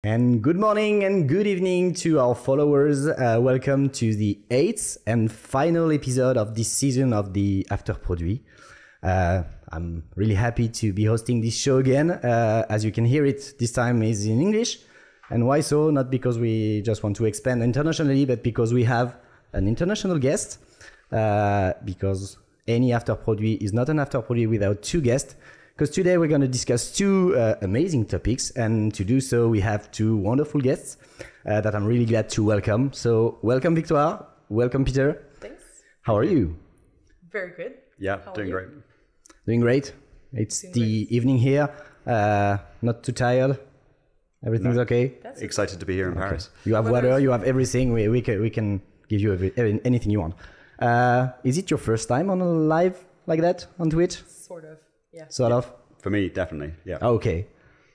And good morning and good evening to our followers. Welcome to the 8th and final episode of this season of the After Produit. I'm really happy to be hosting this show again. As you can hear it, this time is in English. And why so? Not because we just want to expand internationally, but because we have an international guest. Because any After Produit is not an After Produit without two guests. Because today we're going to discuss two amazing topics, and to do so we have two wonderful guests that I'm really glad to welcome. So welcome Victoire, welcome Peter. Thanks. How are you? Very good. Yeah, doing great. Doing great. It's the evening here, not too tired. Everything's okay? That's excited to be here in Paris. You have water, you have everything. We can give you anything you want. Is it your first time on a live like that on Twitch? Sort of. Yeah. Sort of? For me, definitely, yeah. Okay.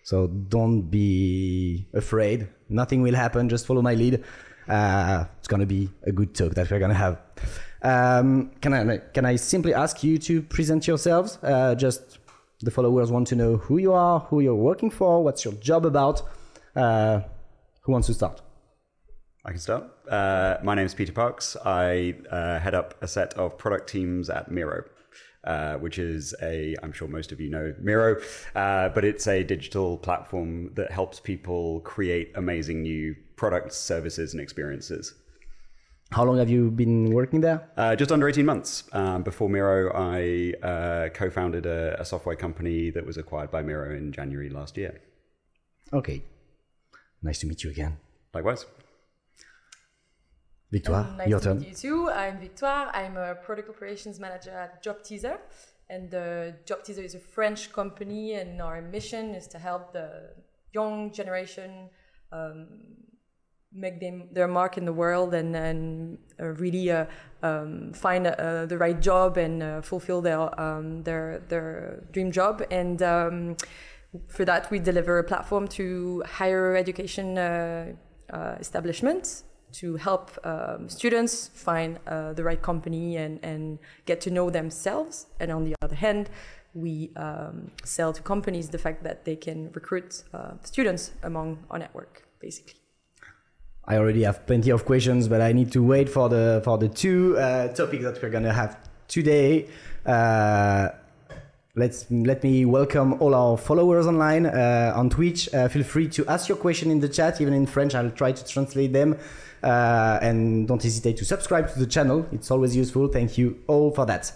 So don't be afraid. Nothing will happen. Just follow my lead. It's going to be a good talk that we're going to have. Can I simply ask you to present yourselves? Just the followers want to know who you are, who you're working for, what's your job about. Who wants to start? I can start. My name is Peter Parks. I head up a set of product teams at Miro. Which is I'm sure most of you know Miro, but it's a digital platform that helps people create amazing new products, services, and experiences. How long have you been working there? Just under 18 months. Before Miro, I co-founded a software company that was acquired by Miro in January last year. Okay. Nice to meet you again. Likewise. Victoire, nice your to turn. meet you too. I'm Victoire. I'm a product operations manager at Job Teaser. And Job Teaser is a French company, and our mission is to help the young generation make their mark in the world and really find the right job and fulfill their dream job. And for that, we deliver a platform to higher education establishments to help students find the right company and get to know themselves. And on the other hand, we sell to companies the fact that they can recruit students among our network, basically. I already have plenty of questions, but I need to wait for the two topics that we're gonna have today. Let me welcome all our followers online on Twitch. Feel free to ask your question in the chat, even in French. I'll try to translate them. And don't hesitate to subscribe to the channel. It's always useful. Thank you all for that.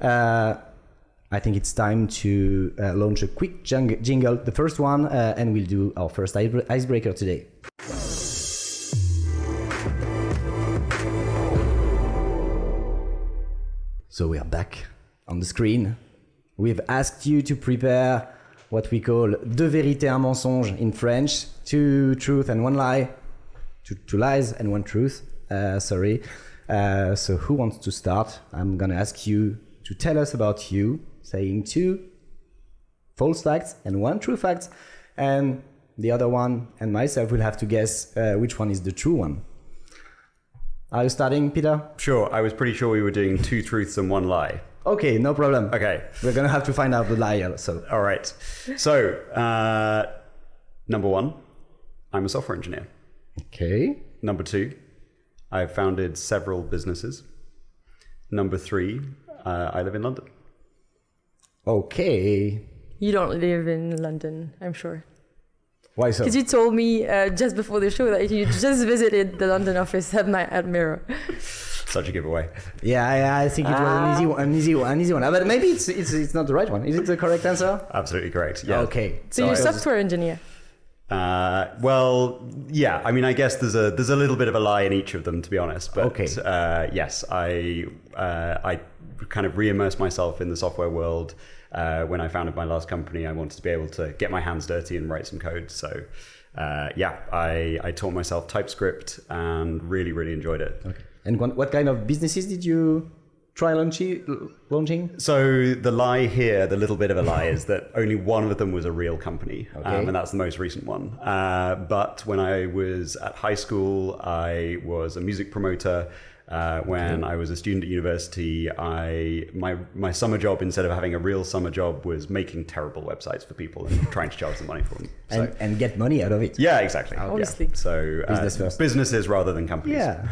I think it's time to launch a quick jingle, the first one, and we'll do our first icebreaker today. So we are back on the screen. We've asked you to prepare what we call deux vérités, un mensonge in French, two truth and one lie. Two lies and one truth, sorry. So who wants to start? I'm gonna ask you to tell us about you, saying two false facts and one true fact, and the other one and myself will have to guess which one is the true one. Are you starting, Peter? Sure, I was pretty sure we were doing two truths and one lie. Okay, no problem. Okay. We're gonna have to find out the lie also. All right. So, number one, I'm a software engineer. Okay. Number two, I've founded several businesses. Number three, I live in London. Okay. You don't live in London, I'm sure. Why so? Because you told me just before the show that you just visited the London office at Miro. Such a giveaway. Yeah, I think it was an easy one. But maybe it's not the right one. Is it the correct answer? Absolutely correct. Yeah. Okay. So you're a software engineer. Well, yeah. I mean, I guess there's a little bit of a lie in each of them, to be honest. But okay. Yes, I kind of re-immersed myself in the software world when I founded my last company. I wanted to be able to get my hands dirty and write some code. So, I taught myself TypeScript and really, really enjoyed it. Okay. And what kind of businesses did you try launching? So the lie here, the little bit of a lie, is that only one of them was a real company, and that's the most recent one. But when I was at high school, I was a music promoter When I was a student at university, my summer job, instead of having a real summer job, was making terrible websites for people and trying to charge them money for them. So, and get money out of it. yeah, exactly. Obviously. Yeah. So Business first. businesses rather than companies. Yeah,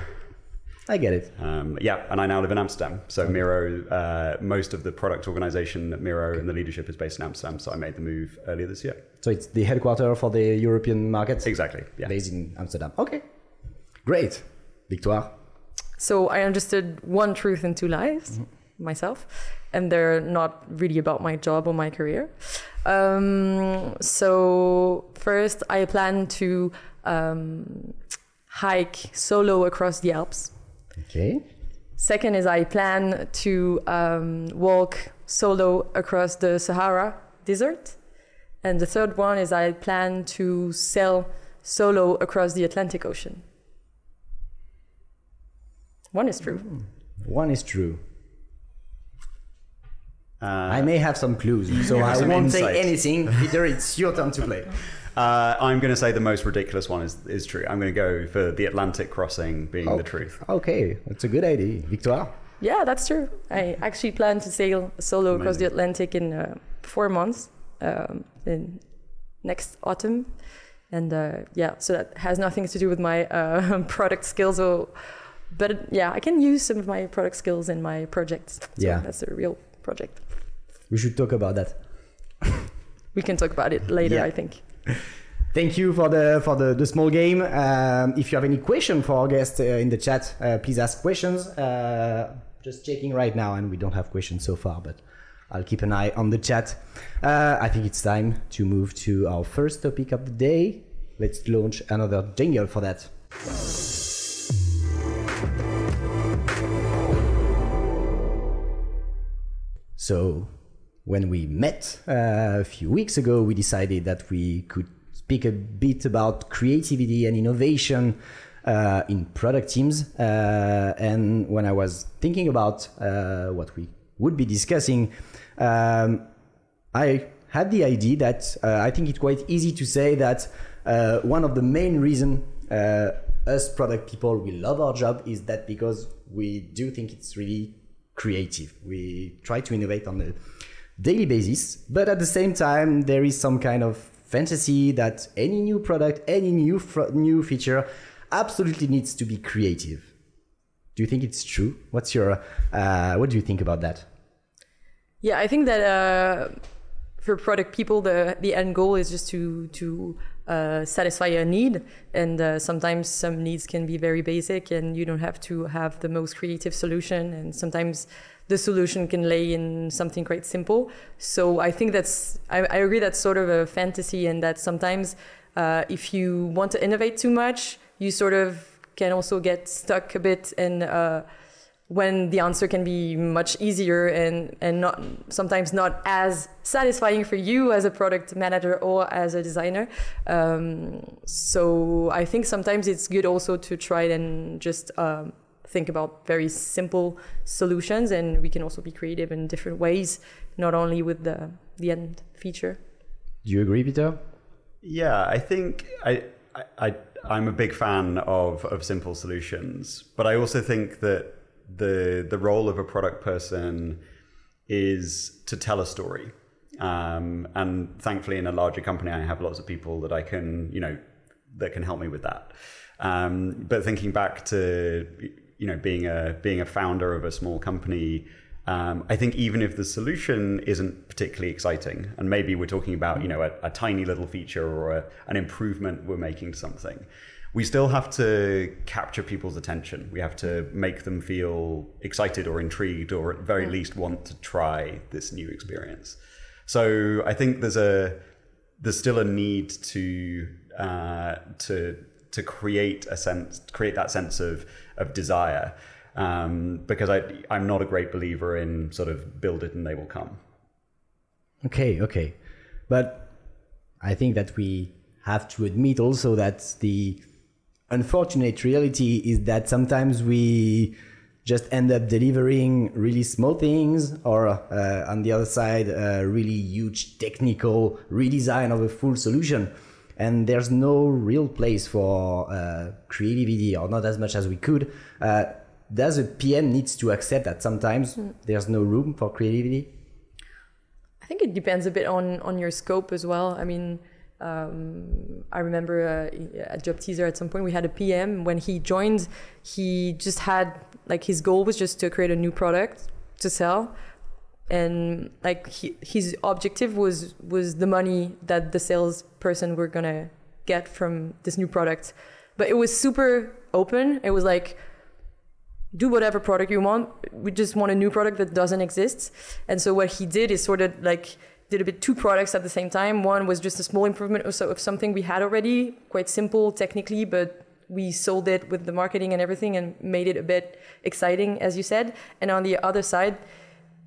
I get it. Yeah, and I now live in Amsterdam. So Miro, most of the product organization at Miro and the leadership is based in Amsterdam. So I made the move earlier this year. So it's the headquarters for the European market? Exactly, yeah. Based in Amsterdam. Okay, great. Victoire? So I understood one truth and two lies myself, and they're not really about my job or my career. So first, I plan to hike solo across the Alps. Okay. Second is I plan to walk solo across the Sahara Desert. And the third one is I plan to sail solo across the Atlantic Ocean. One is true. One is true. I may have some clues, so I some won't insight. say anything. Peter, it's your turn to play. I'm going to say the most ridiculous one is true. I'm going to go for the Atlantic crossing being the truth. Okay, that's a good idea. Victoire? Yeah, that's true. I actually plan to sail solo across the Atlantic in 4 months, in next autumn. And yeah, so that has nothing to do with my product skills. But yeah, I can use some of my product skills in my projects. So Yeah. that's a real project. We should talk about that. We can talk about it later, Yeah. I think. Thank you for the small game. If you have any question for our guest in the chat, please ask questions. Just checking right now, and we don't have questions so far, but I'll keep an eye on the chat. I think it's time to move to our first topic of the day. Let's launch another jingle for that. So when we met a few weeks ago, we decided that we could speak a bit about creativity and innovation in product teams. And when I was thinking about what we would be discussing, I had the idea that I think it's quite easy to say that one of the main reasons us product people, we love our job is that because we do think it's really creative. We try to innovate on a daily basis, but at the same time, there is some kind of fantasy that any new product, any new feature absolutely needs to be creative. Do you think it's true? What do you think about that? Yeah, I think that for product people, the end goal is just to satisfy a need, and sometimes some needs can be very basic, and you don't have to have the most creative solution, and sometimes the solution can lay in something quite simple. So I think I agree that's sort of a fantasy, and that sometimes if you want to innovate too much, you sort of can also get stuck a bit, and when the answer can be much easier and not sometimes not as satisfying for you as a product manager or as a designer. So I think sometimes it's good also to try and just think about very simple solutions, and we can also be creative in different ways, not only with the end feature. Do you agree, Peter? Yeah, I think I'm a big fan of simple solutions, but I also think that the role of a product person is to tell a story. And thankfully in a larger company, I have lots of people that I can, that can help me with that. But thinking back to, being a founder of a small company, I think even if the solution isn't particularly exciting, and maybe we're talking about, a tiny little feature or an improvement we're making to something, we still have to capture people's attention. We have to make them feel excited or intrigued, or at very least want to try this new experience. So I think there's still a need to create that sense of desire, because I'm not a great believer in sort of build it and they will come. Okay, but I think that we have to admit also that the unfortunate reality is that sometimes we just end up delivering really small things, or on the other side, a really huge technical redesign of a full solution. And there's no real place for creativity, or not as much as we could. does a PM needs to accept that sometimes there's no room for creativity? I think it depends a bit on your scope as well. I mean, I remember at Job Teaser at some point we had a PM. When he joined, he just had like his goal was just to create a new product to sell, and like his objective was the money that the salesperson were gonna get from this new product. But it was super open. It was like, do whatever product you want. We just want a new product that doesn't exist. And so what he did is sort of like did a bit two products at the same time. One was just a small improvement of something we had already, quite simple technically, but we sold it with the marketing and everything and made it a bit exciting, as you said. And on the other side,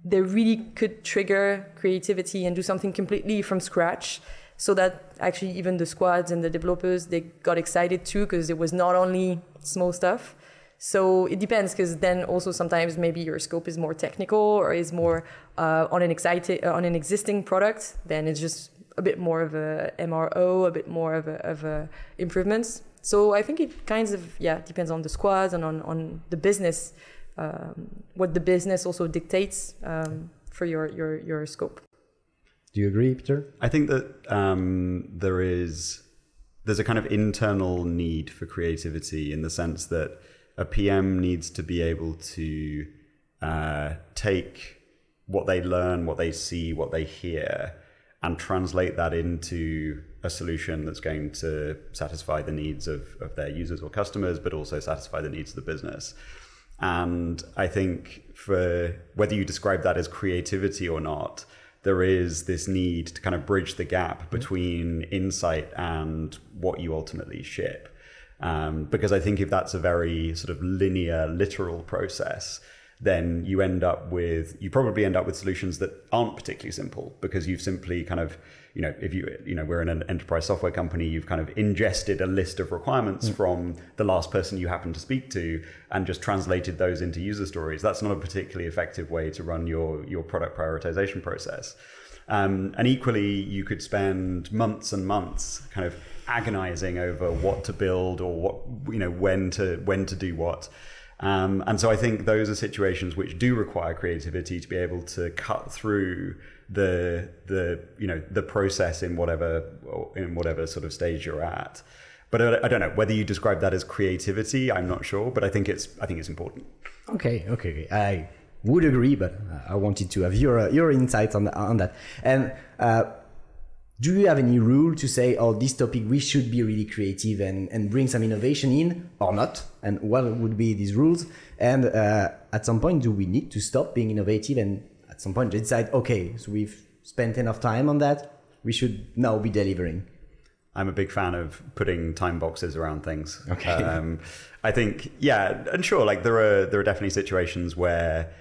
they really could trigger creativity and do something completely from scratch, so that actually even the squads and the developers, they got excited too, because it was not only small stuff. So it depends, because then also sometimes maybe your scope is more technical or is more on an existing product. Then it's just a bit more of a MRO, a bit more of a improvements. So I think it kind of depends on the squads and on the business, what the business also dictates for your scope. Do you agree, Peter? I think that there's a kind of internal need for creativity, in the sense that a PM needs to be able to take what they learn, what they see, what they hear, and translate that into a solution that's going to satisfy the needs of their users or customers, but also satisfy the needs of the business. And I think for whether you describe that as creativity or not, there is this need to kind of bridge the gap between insight and what you ultimately ship. Because I think if that's a very sort of linear, literal process, then you probably end up with solutions that aren't particularly simple, because you've simply kind of, we're in an enterprise software company, you've kind of ingested a list of requirements from the last person you happen to speak to and just translated those into user stories. That's not a particularly effective way to run your product prioritization process. And equally, you could spend months and months kind of agonizing over what to build or when to do what. And so I think those are situations which do require creativity to be able to cut through the process in whatever sort of stage you're at. But I don't know whether you describe that as creativity. I'm not sure, but I think it's important. Okay. I would agree, but I wanted to have your insights on that. And do you have any rule to say, this topic we should be really creative and bring some innovation in, or not? And what would be these rules? And at some point, do we need to stop being innovative and at some point decide, okay, so we've spent enough time on that, we should now be delivering? I'm a big fan of putting time boxes around things. Okay. I think, and sure, like there are definitely situations where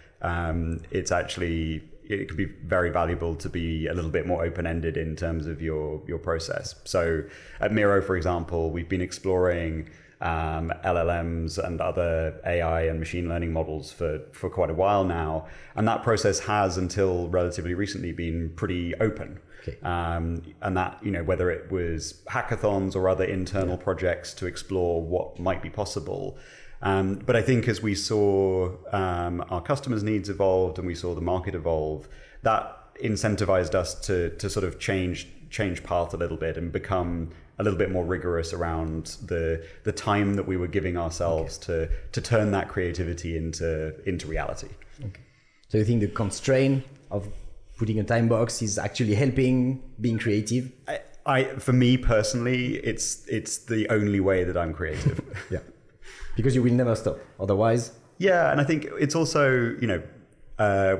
it could be very valuable to be a little bit more open-ended in terms of your process. So at Miro, for example, we've been exploring LLMs and other AI and machine learning models for quite a while now. And that process has, until relatively recently, been pretty open. Okay. And that, whether it was hackathons or other internal projects to explore what might be possible. But I think as we saw our customers' needs evolved and we saw the market evolve, that incentivized us to sort of change path a little bit and become a little bit more rigorous around the time that we were giving ourselves to turn that creativity into reality. Okay. So you think the constraint of putting a time box is actually helping being creative? For me personally, it's the only way that I'm creative. Yeah. Because you will never stop. Otherwise. Yeah, and I think it's also,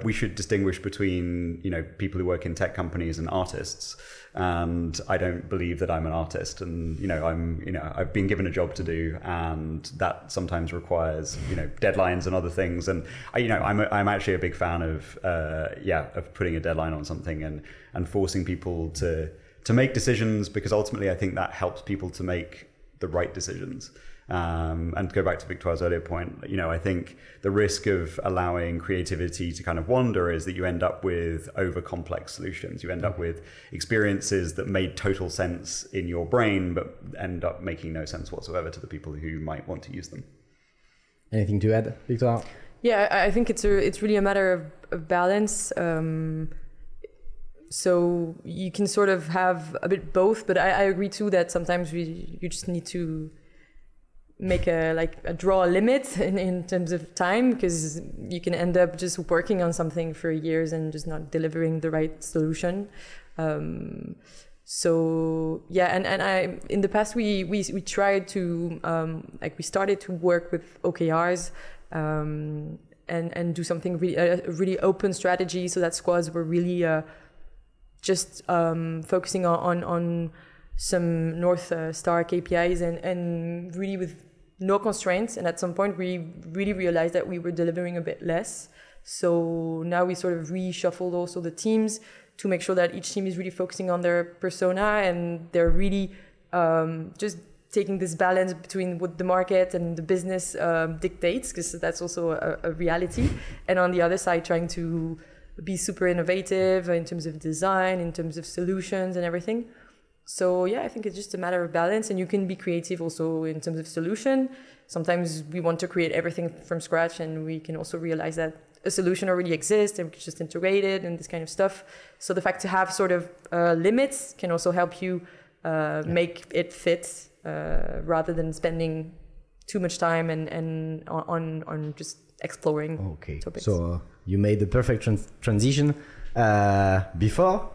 we should distinguish between, people who work in tech companies and artists. And I don't believe that I'm an artist. And, I've been given a job to do, and that sometimes requires, deadlines and other things. And I'm actually a big fan of putting a deadline on something and forcing people to make decisions, because ultimately I think that helps people to make the right decisions. And to go back to Victoire's earlier point, I think the risk of allowing creativity to kind of wander is that you end up with over complex solutions. You end up with experiences that made total sense in your brain, but end up making no sense whatsoever to the people who might want to use them. Anything to add, Victoire? Yeah, I think it's really a matter of balance. So you can sort of have a bit both, but I agree too that sometimes you just need to make draw a limit in terms of time, because you can end up just working on something for years and just not delivering the right solution. So yeah, and I in the past we tried to we started to work with OKRs and do something really open strategy, so that squads were really just focusing on some North Star KPIs and really with no constraints. And at some point we really realized that we were delivering a bit less. So now we sort of reshuffled also the teams to make sure that each team is really focusing on their persona, and they're really just taking this balance between what the market and the business dictates, because that's also a reality. And on the other side, trying to be super innovative in terms of design, in terms of solutions and everything. So yeah, I think it's just a matter of balance, and you can be creative also in terms of solution. Sometimes we want to create everything from scratch, and we can also realize that a solution already exists and we can just integrate it and this kind of stuff. So the fact to have sort of limits can also help you make it fit rather than spending too much time and on just exploring topics. So you made the perfect transition. Before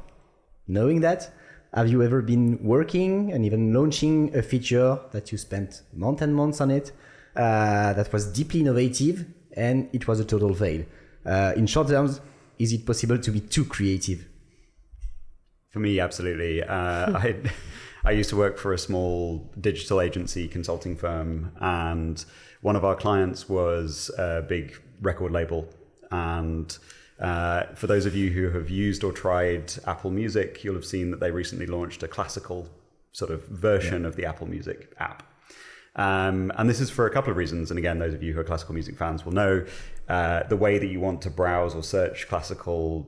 knowing that, have you ever been working and even launching a feature that you spent months and months on it, that was deeply innovative and it was a total fail? In short terms, is it possible to be too creative? For me, absolutely. I used to work for a small digital agency consulting firm, and one of our clients was a big record label. And for those of you who have used or tried Apple Music, you'll have seen that they recently launched a classical sort of version of the Apple Music app. And this is for a couple of reasons. And again, those of you who are classical music fans will know the way that you want to browse or search classical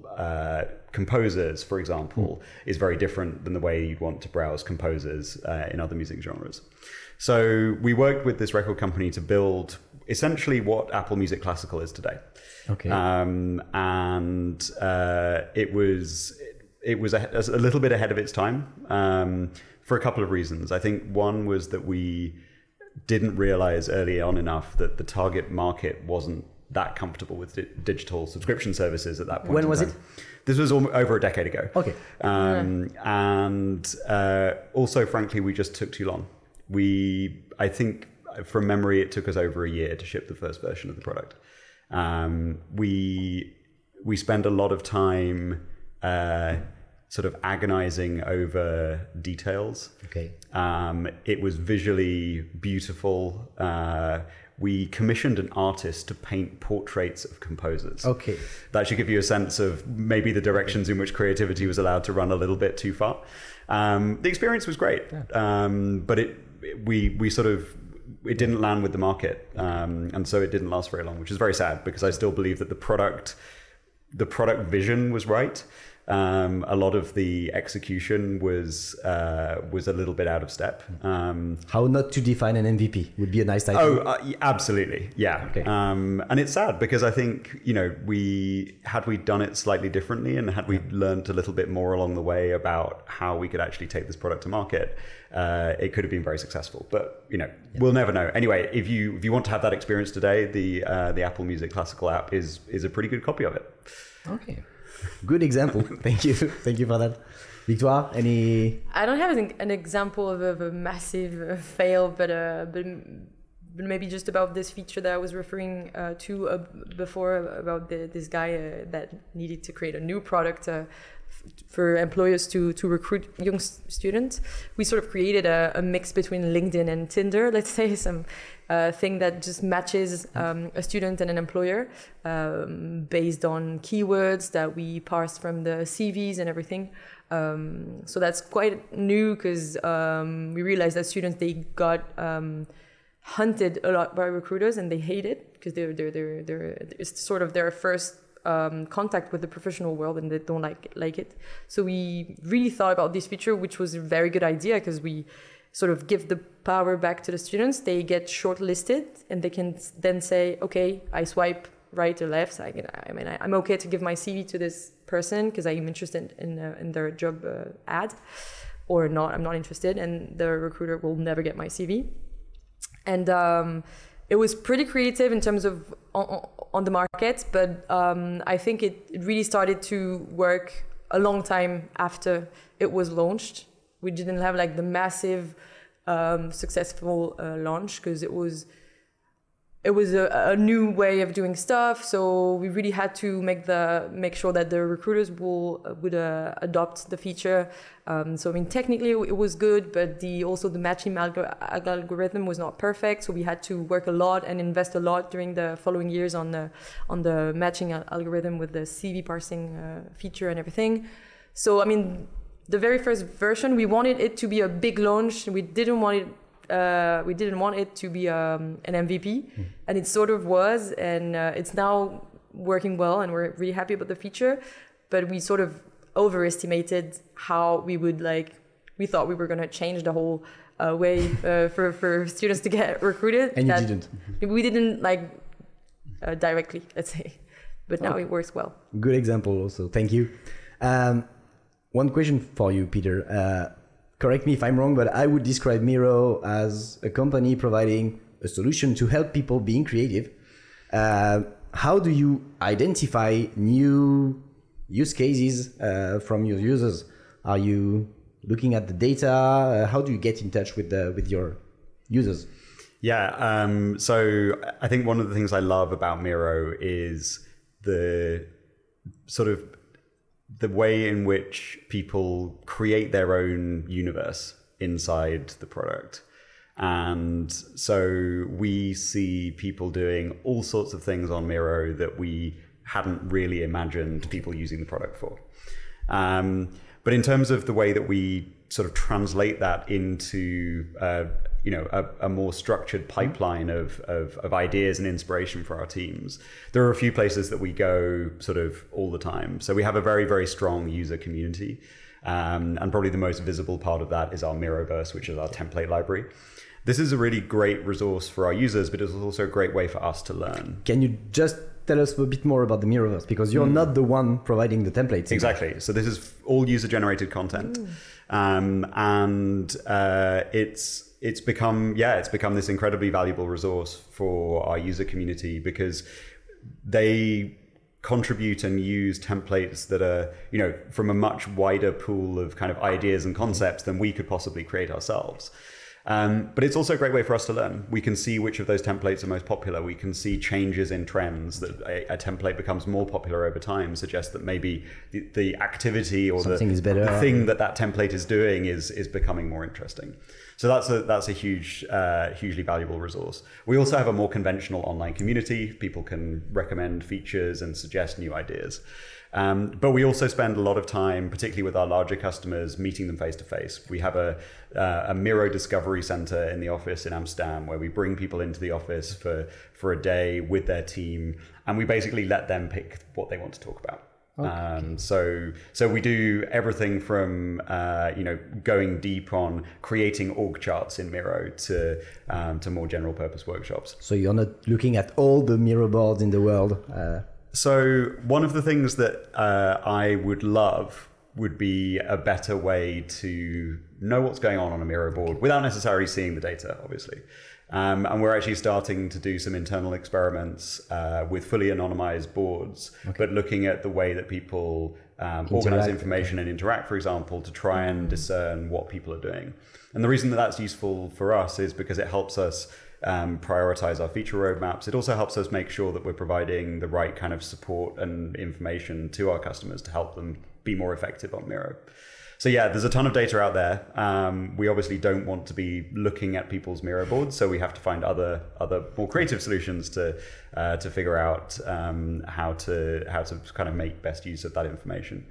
composers, for example, is very different than the way you'd want to browse composers in other music genres. So we worked with this record company to build essentially what Apple Music Classical is today. Okay. It was a little bit ahead of its time for a couple of reasons. I think one was that we didn't realize early on enough that the target market wasn't that comfortable with digital subscription services at that point. When was it? This was over a decade ago. Okay. Also, frankly, we just took too long. I think from memory, it took us over a year to ship the first version of the product. We spend a lot of time sort of agonizing over details. Okay. It was visually beautiful. We commissioned an artist to paint portraits of composers. Okay. That should give you a sense of maybe the directions in which creativity was allowed to run a little bit too far. The experience was great, but it didn't land with the market, and so it didn't last very long, which is very sad, because I still believe that the product vision was right. A lot of the execution was a little bit out of step. How not to define an MVP would be a nice title. Absolutely, yeah. Okay. And it's sad, because I think we done it slightly differently, and had we learned a little bit more along the way about how we could actually take this product to market, it could have been very successful. But we'll never know. Anyway, if you want to have that experience today, the Apple Music Classical app is a pretty good copy of it. Okay. Good example. Thank you for that. Victoire, any? I don't have an example of a massive fail, but maybe just about this feature that I was referring to before, about this guy that needed to create a new product for employers to recruit young students. We sort of created a mix between LinkedIn and Tinder, let's say, some thing that just matches a student and an employer based on keywords that we parsed from the CVs and everything. So that's quite new, because we realized that students, they got hunted a lot by recruiters, and they hate it, because it's sort of their first contact with the professional world, and they don't like it. So we really thought about this feature, which was a very good idea, because we sort of give the power back to the students. They get shortlisted and they can then say, okay, I swipe right or left. I'm okay to give my CV to this person because I'm interested in their job ad, or not, I'm not interested, and the recruiter will never get my CV. And it was pretty creative in terms of on the market, but I think it really started to work a long time after it was launched. We didn't have like the massive successful launch because it was a new way of doing stuff. So we really had to make sure that the recruiters would adopt the feature. So I mean, technically it was good, but also the matching algorithm was not perfect. So we had to work a lot and invest a lot during the following years on the matching algorithm with the CV parsing feature and everything. So I mean, the very first version, we wanted it to be a big launch. We didn't want it to be an MVP, and it sort of was, and it's now working well, and we're really happy about the feature. But we sort of overestimated how we thought we were going to change the whole way for students to get recruited. And you didn't. We didn't directly, let's say, but now it works well. Good example also. Thank you. One question for you, Peter. Correct me if I'm wrong, but I would describe Miro as a company providing a solution to help people being creative. How do you identify new use cases from your users? Are you looking at the data? How do you get in touch with your users? Yeah, so I think one of the things I love about Miro is the sort of the way in which people create their own universe inside the product. And so we see people doing all sorts of things on Miro that we hadn't really imagined people using the product for. But in terms of the way that we sort of translate that into a more structured pipeline of ideas and inspiration for our teams, there are a few places that we go sort of all the time. So we have a very, very strong user community. And probably the most visible part of that is our Miroverse, which is our template library. This is a really great resource for our users, but it's also a great way for us to learn. Can you just tell us a bit more about the Miroverse? Because you're not the one providing the templates. Exactly. So this is all user-generated content. It's become this incredibly valuable resource for our user community because they contribute and use templates that are, from a much wider pool of kind of ideas and concepts than we could possibly create ourselves. But it's also a great way for us to learn. We can see which of those templates are most popular. We can see changes in trends that a template becomes more popular over time, suggests that maybe the activity or the thing that template is doing is becoming more interesting. So that's a hugely valuable resource. We also have a more conventional online community. People can recommend features and suggest new ideas. But we also spend a lot of time, particularly with our larger customers, meeting them face to face. We have a Miro Discovery Center in the office in Amsterdam where we bring people into the office for a day with their team, and we basically let them pick what they want to talk about. Okay. So we do everything from going deep on creating org charts in Miro to more general purpose workshops. So you're not looking at all the Miro boards in the world. So one of the things that I would love would be a better way to know what's going on a Miro board without necessarily seeing the data, obviously. And we're actually starting to do some internal experiments with fully anonymized boards, but looking at the way that people organize information and interact, for example, to try and discern what people are doing. And the reason that that's useful for us is because it helps us prioritize our feature roadmaps. It also helps us make sure that we're providing the right kind of support and information to our customers to help them be more effective on Miro. So yeah, there's a ton of data out there. We obviously don't want to be looking at people's Miro boards, so we have to find other more creative solutions to figure out how to kind of make best use of that information.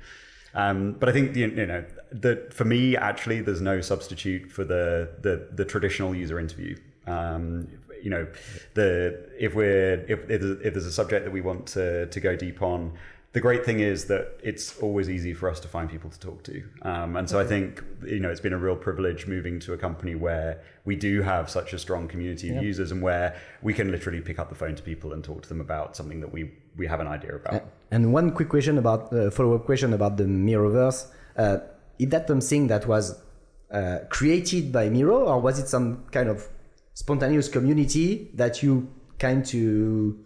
But I think that for me, actually, there's no substitute for the traditional user interview. If there's a subject that we want to go deep on, the great thing is that it's always easy for us to find people to talk to. And so I think, it's been a real privilege moving to a company where we do have such a strong community of users and where we can literally pick up the phone to people and talk to them about something that we have an idea about. And one quick question about follow-up question about the Miroverse. Is that something that was created by Miro, or was it some kind of spontaneous community that you kind to,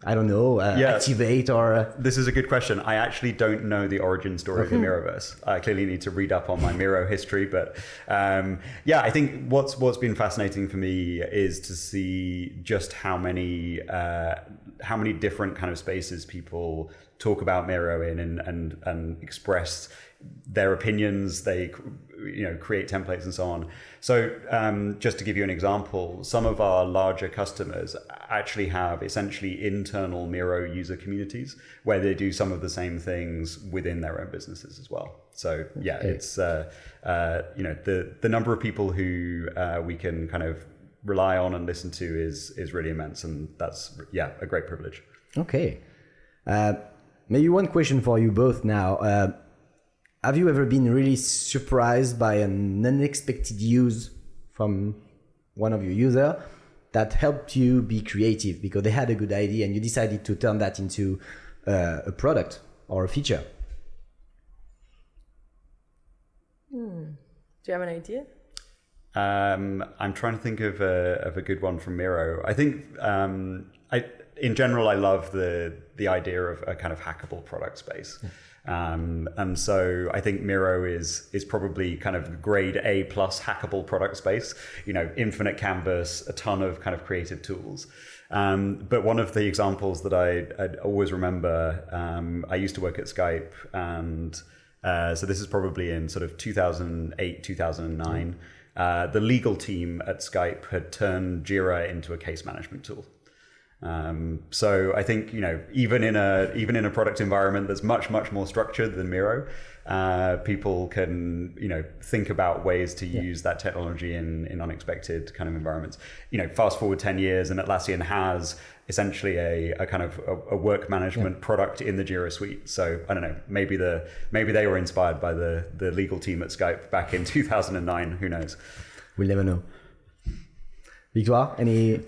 I don't know, activate or... This is a good question. I actually don't know the origin story of the Miroverse. I clearly need to read up on my Miro history, but I think what's been fascinating for me is to see just how many different kind of spaces people talk about Miro in and express their opinions. They create templates and so on. So just to give you an example, some of our larger customers actually have essentially internal Miro user communities where they do some of the same things within their own businesses as well. So it's the number of people who we can kind of rely on and listen to is really immense, and that's a great privilege. Okay, maybe one question for you both now. Have you ever been really surprised by an unexpected use from one of your users that helped you be creative because they had a good idea and you decided to turn that into a product or a feature? Do you have an idea? I'm trying to think of a good one from Miro. I think in general I love the idea of a kind of hackable product space. And so I think Miro is probably kind of grade A+ hackable product space, infinite canvas, a ton of kind of creative tools. But one of the examples that I'd always remember, I used to work at Skype, and so this is probably in sort of 2008, 2009. The legal team at Skype had turned Jira into a case management tool. So I think, even in a product environment that's much more structured than Miro, people can, think about ways to use that technology in unexpected kind of environments. Fast forward 10 years and Atlassian has essentially a kind of a work management product in the Jira suite. So I don't know, maybe they were inspired by the legal team at Skype back in 2009. Who knows? We'll never know. Victoire, any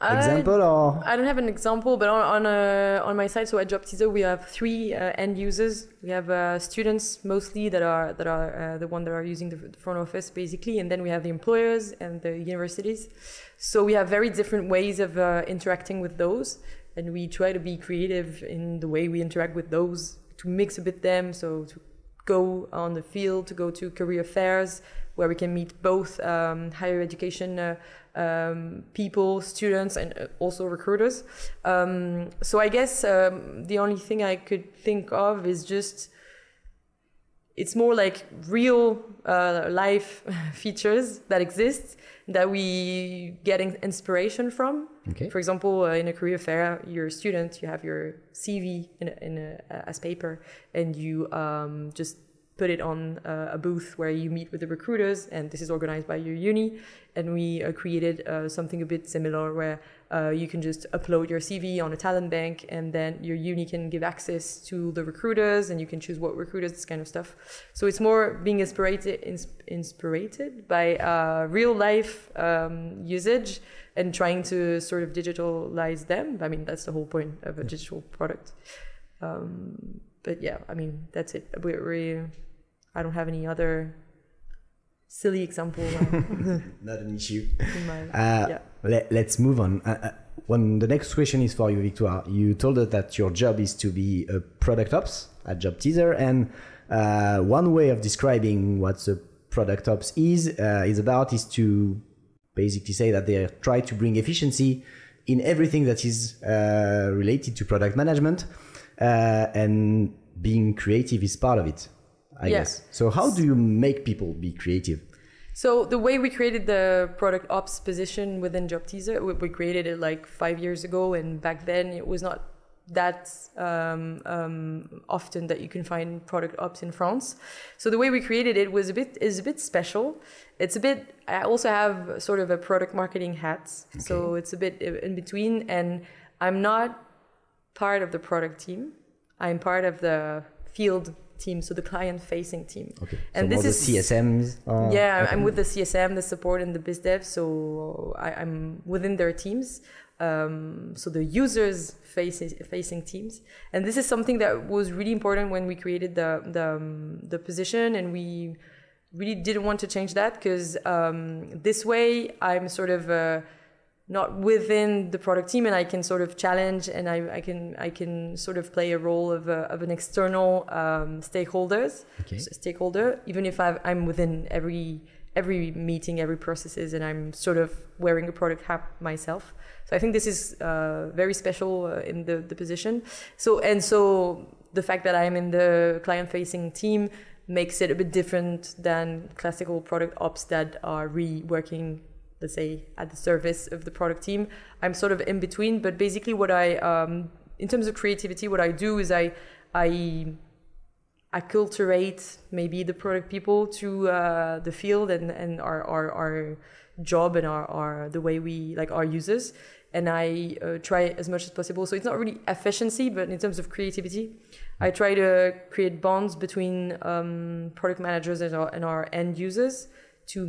example or? I don't have an example, but on my side, so at Job Teaser, we have 3 end users. We have students mostly that are the one that are using the front office basically, and then we have the employers and the universities. So we have very different ways of interacting with those, and we try to be creative in the way we interact with those to mix a bit them. So to go on the field, to go to career fairs where we can meet both higher education people, students, and also recruiters. So I guess the only thing I could think of is just, it's more like real life features that exist that we get inspiration from. Okay. For example, in a career fair, you're a student, you have your CV as paper, and you just put it on a booth where you meet with the recruiters, and this is organized by your uni. And we created something a bit similar where you can just upload your CV on a talent bank, and then your uni can give access to the recruiters, and you can choose what recruiters, this kind of stuff. So it's more being inspired by real life usage and trying to sort of digitalize them. I mean, that's the whole point of a digital product. But yeah, I mean, that's it. I don't have any other silly example. Not an issue. Let's move on. The next question is for you, Victoire. You told us that your job is to be a product ops at Job Teaser, and one way of describing what the product ops is to basically say that they try to bring efficiency in everything that is related to product management, and being creative is part of it, I guess. So how do you make people be creative? So the way we created the product ops position within Job Teaser, we created it like 5 years ago, and back then it was not that often that you can find product ops in France. So the way we created it is a bit special. It's a bit. I also have sort of a product marketing hat, so it's a bit in between, and I'm not part of the product team. I'm part of the field team, so the client-facing team. Okay. And so this is the CSMs. Yeah, I'm with the CSM, the support, and the biz dev. So I'm within their teams. So the users facing teams, and this is something that was really important when we created the position, and we really didn't want to change that because this way I'm sort of not within the product team, and I can sort of challenge, and I can sort of play a role of an external stakeholder, even if I'm within every meeting, every processes, and I'm sort of wearing a product hat myself. So I think this is very special in the position. So the fact that I'm in the client-facing team makes it a bit different than classical product ops that are really working, let's say, at the service of the product team. I'm sort of in between, but basically what in terms of creativity, what I do is I acculturate maybe the product people to the field and our job and our the way we like our users, and I try as much as possible. So it's not really efficiency, but in terms of creativity, I try to create bonds between product managers and our end users to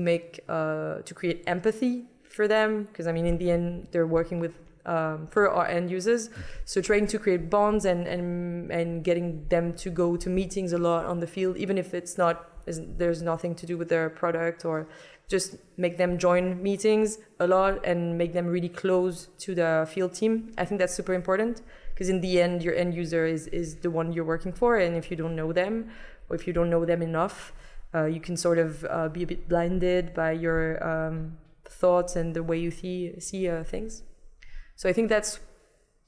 create empathy for them, because I mean in the end they're working with for our end users. So trying to create bonds and getting them to go to meetings a lot on the field, even if there's nothing to do with their product, or just make them join meetings a lot and make them really close to the field team. I think that's super important, because in the end your end user is the one you're working for, and if you don't know them, or if you don't know them enough, you can sort of be a bit blinded by your thoughts and the way you see things. So I think that's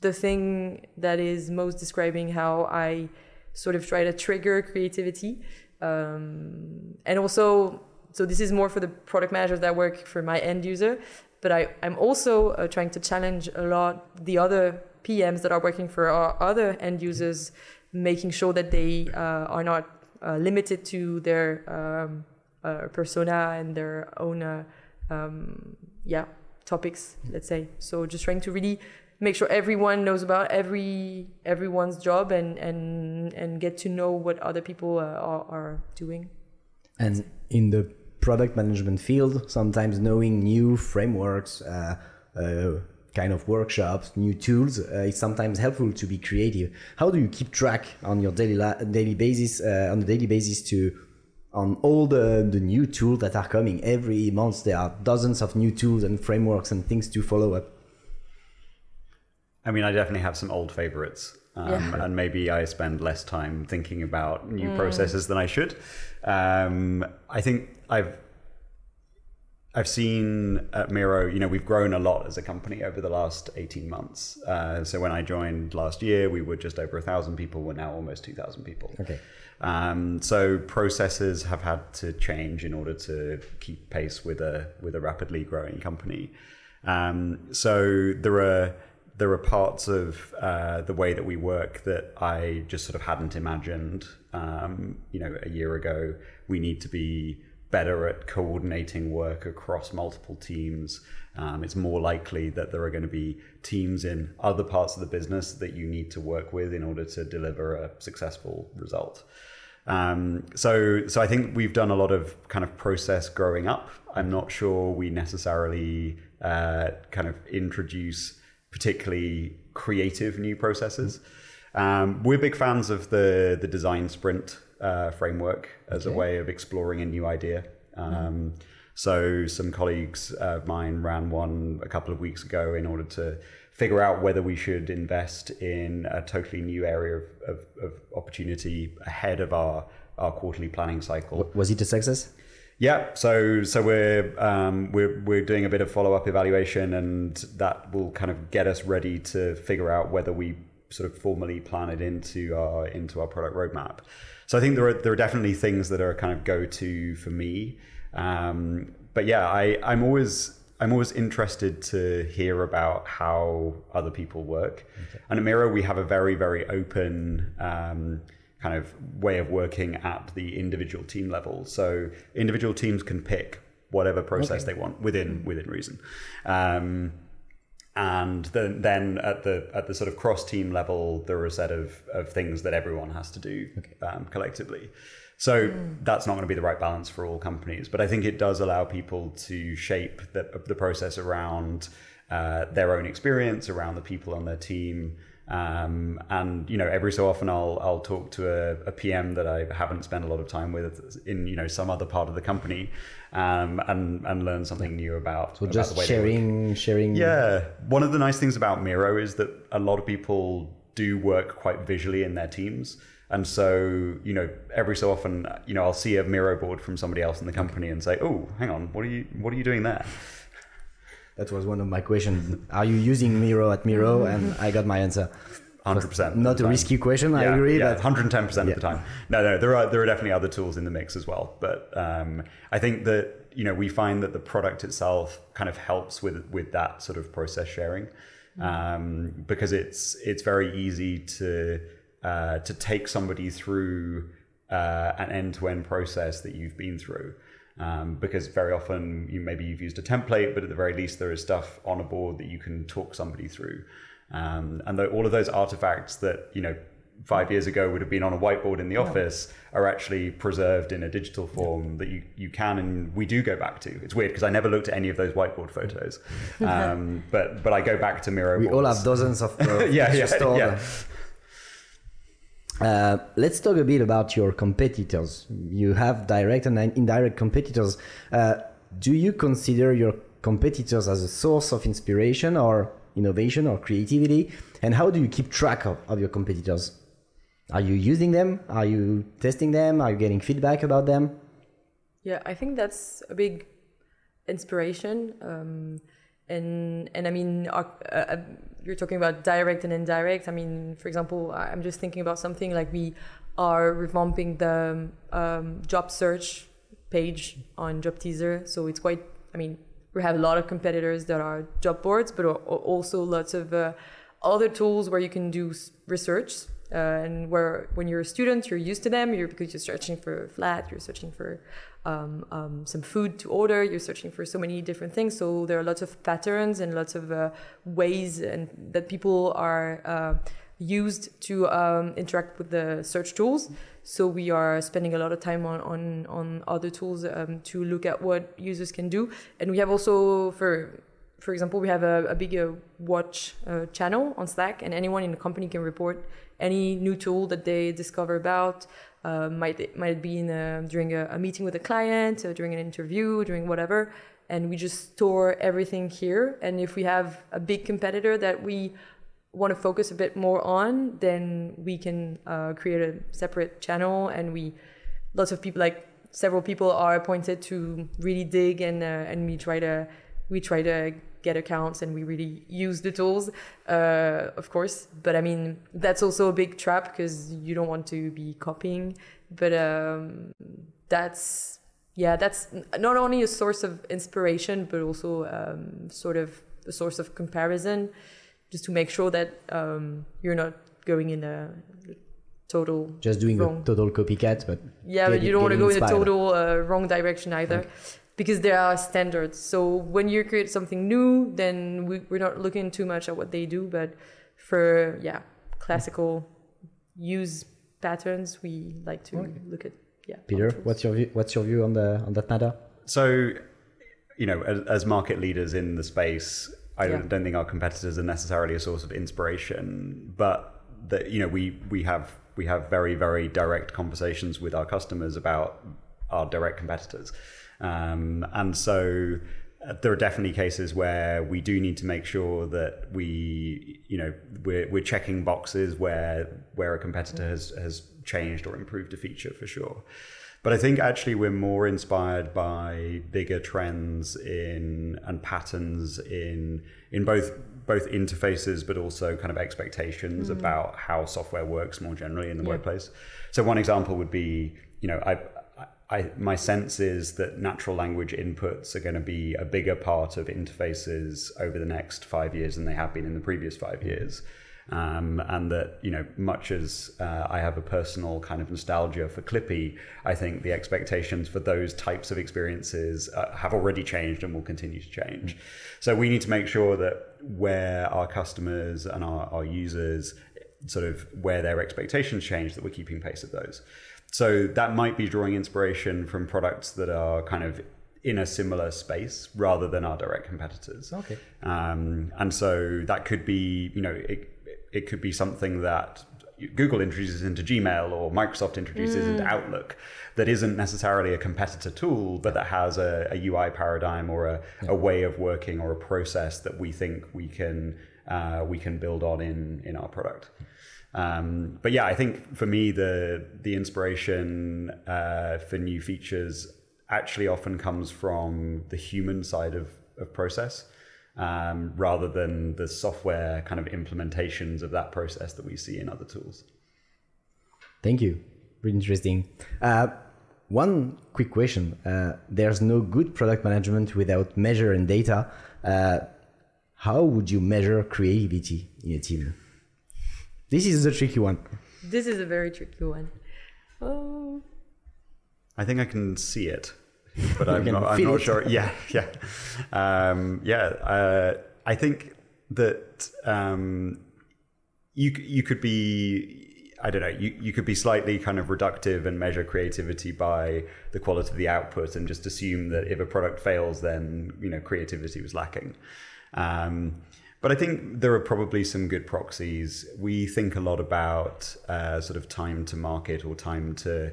the thing that is most describing how I sort of try to trigger creativity. And also, so this is more for the product managers that work for my end user, but I'm also trying to challenge a lot the other PMs that are working for our other end users, making sure that they are not limited to their persona and their own topics, let's say. So just trying to really make sure everyone knows about everyone's job and get to know what other people are doing. And in the product management field, sometimes knowing new frameworks, kind of workshops, new tools, is sometimes helpful to be creative. How do you keep track on your daily basis on all the new tools that are coming? Every month there are dozens of new tools and frameworks and things to follow up. I mean, I definitely have some old favorites, and maybe I spend less time thinking about new processes than I should. I think I've seen at Miro, we've grown a lot as a company over the last 18 months. So when I joined last year, we were just over 1,000 people. We're now almost 2,000 people. Okay. So processes have had to change in order to keep pace with a rapidly growing company. So there are parts of the way that we work that I just sort of hadn't imagined. A year ago, we need to be better at coordinating work across multiple teams. It's more likely that there are going to be teams in other parts of the business that you need to work with in order to deliver a successful result. So I think we've done a lot of kind of process growing up. I'm not sure we necessarily kind of introduce particularly creative new processes. We're big fans of the design sprint framework as a way of exploring a new idea. So some colleagues of mine ran one a couple of weeks ago in order to figure out whether we should invest in a totally new area of opportunity ahead of our quarterly planning cycle. Was it a success? Yeah, so we're doing a bit of follow-up evaluation, and that will kind of get us ready to figure out whether we sort of formally plan it into our product roadmap. So I think there are definitely things that are kind of go-to for me. But yeah, I'm always interested to hear about how other people work. Okay. And at Miro, we have a very, very open kind of way of working at the individual team level. So individual teams can pick whatever process they want within reason. And then at the sort of cross team level, there are a set of things that everyone has to do collectively. So that's not going to be the right balance for all companies, but I think it does allow people to shape the process around their own experience, around the people on their team. And every so often I'll talk to a PM that I haven't spent a lot of time with in some other part of the company, and learn something new about. So about just the way sharing. Yeah, one of the nice things about Miro is that a lot of people do work quite visually in their teams, and so every so often I'll see a Miro board from somebody else in the company and say, oh, hang on, what are you doing there? That was one of my questions. Are you using Miro at Miro? And I got my answer. 100%. Not a risky question, I agree. Yeah, but 110% of the time. No, there are definitely other tools in the mix as well. But I think that we find that the product itself kind of helps with that sort of process sharing, because it's very easy to take somebody through an end-to-end process that you've been through. Because very often maybe you've used a template, but at the very least there is stuff on a board that you can talk somebody through. And all of those artifacts that 5 years ago would have been on a whiteboard in the office are actually preserved in a digital form that you can and we do go back to. It's weird because I never looked at any of those whiteboard photos, but I go back to Miro. We boards. all have dozens of yeah. Let's talk a bit about your competitors. You have direct and indirect competitors. Do you consider your competitors as a source of inspiration or innovation or creativity? And how do you keep track of your competitors? Are you using them? Are you testing them? Are you getting feedback about them? Yeah, I think that's a big inspiration. And I mean, you're talking about direct and indirect. I mean, for example, I'm just thinking about something like we are revamping the job search page on Job Teaser. So it's quite, we have a lot of competitors that are job boards, but also lots of other tools where you can do research. And where when you're a student, you're used to them, because you're searching for a flat, you're searching for some food to order, you're searching for so many different things. So there are lots of patterns and lots of ways and that people are used to interact with the search tools. So we are spending a lot of time on other tools to look at what users can do. And we have also, for example, we have a big watch channel on Slack, and anyone in the company can report any new tool that they discover about. Might it be during a meeting with a client, during an interview, during whatever. And we just store everything here. And if we have a big competitor that we want to focus a bit more on, then we can create a separate channel. And lots of people, like several people, are appointed to really dig, and we try to get accounts, and we really use the tools, of course. But that's also a big trap because you don't want to be copying. But that's not only a source of inspiration, but also sort of a source of comparison, just to make sure that you're not going in a total just doing a total copycat. But but you don't want to go in a total wrong direction either. Okay. Because there are standards. So when you create something new, then we're not looking too much at what they do. But for classical use patterns, we like to look at Peter, what's your view on that matter? So, as market leaders in the space, I don't think our competitors are necessarily a source of inspiration, but that we have very, very direct conversations with our customers about our direct competitors. And so there are definitely cases where we do need to make sure that we're checking boxes where a competitor has changed or improved a feature for sure. But I think actually we're more inspired by bigger trends and patterns in both interfaces, but also kind of expectations about how software works more generally in the workplace. So one example would be, my sense is that natural language inputs are going to be a bigger part of interfaces over the next 5 years than they have been in the previous 5 years. And that, much as I have a personal kind of nostalgia for Clippy, I think the expectations for those types of experiences have already changed and will continue to change. So we need to make sure that where our customers and our users sort of where their expectations change, that we're keeping pace with those. So that might be drawing inspiration from products that are kind of in a similar space rather than our direct competitors. Okay. And so that could be, it could be something that Google introduces into Gmail or Microsoft introduces into Outlook that isn't necessarily a competitor tool, but that has a UI paradigm or a way of working or a process that we think we can build on in our product. But yeah, I think for me, the inspiration for new features actually often comes from the human side of process, rather than the software kind of implementations of that process that we see in other tools. Thank you. Really interesting. One quick question. There's no good product management without measure and data. How would you measure creativity in a team? This is a tricky one. This is a very tricky one. I think I can see it, but I'm not sure. Yeah. I think that you could be, I don't know, you could be slightly kind of reductive and measure creativity by the quality of the output and just assume that if a product fails, then creativity was lacking. But I think there are probably some good proxies. We think a lot about sort of time to market or time to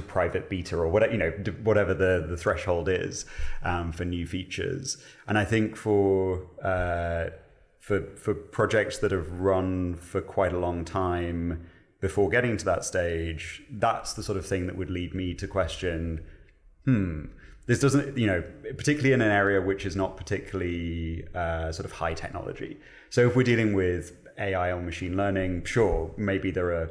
private beta or whatever the threshold is for new features. And I think for projects that have run for quite a long time before getting to that stage, that's the sort of thing that would lead me to question, this doesn't, particularly in an area which is not particularly sort of high technology. So if we're dealing with AI or machine learning, sure, maybe there are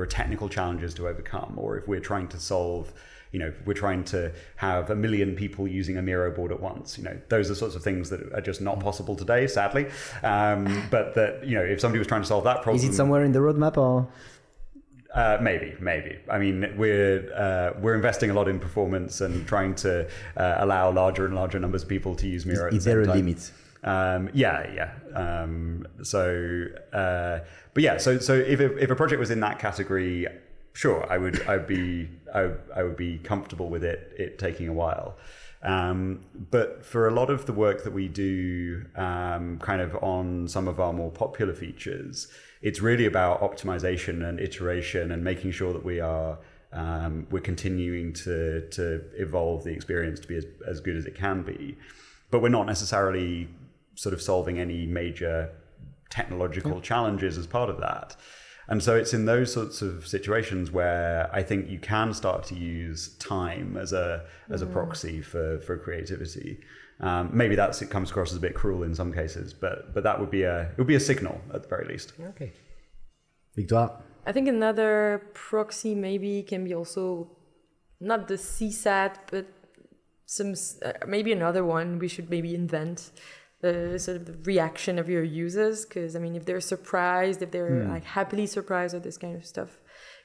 technical challenges to overcome. Or if we're trying to solve, if we're trying to have 1 million people using a Miro board at once, those are sorts of things that are just not possible today, sadly. But that, if somebody was trying to solve that problem. Is it somewhere in the roadmap or? Maybe. I mean, we're investing a lot in performance and trying to allow larger and larger numbers of people to use Miro. Is there a limit? So if a project was in that category, sure, I would be comfortable with it taking a while. But for a lot of the work that we do, kind of on some of our more popular features, it's really about optimization and iteration and making sure that we're continuing to evolve the experience to be as good as it can be. But we're not necessarily sort of solving any major technological challenges as part of that. And so it's in those sorts of situations where I think you can start to use time as a proxy for creativity. Maybe it comes across as a bit cruel in some cases, but that would be a signal at the very least. Okay. Victoire? I think another proxy maybe can be also not the CSAT, but maybe another one we should maybe invent. Sort of the reaction of your users, because I mean, if they're surprised, if they're like happily surprised or this kind of stuff.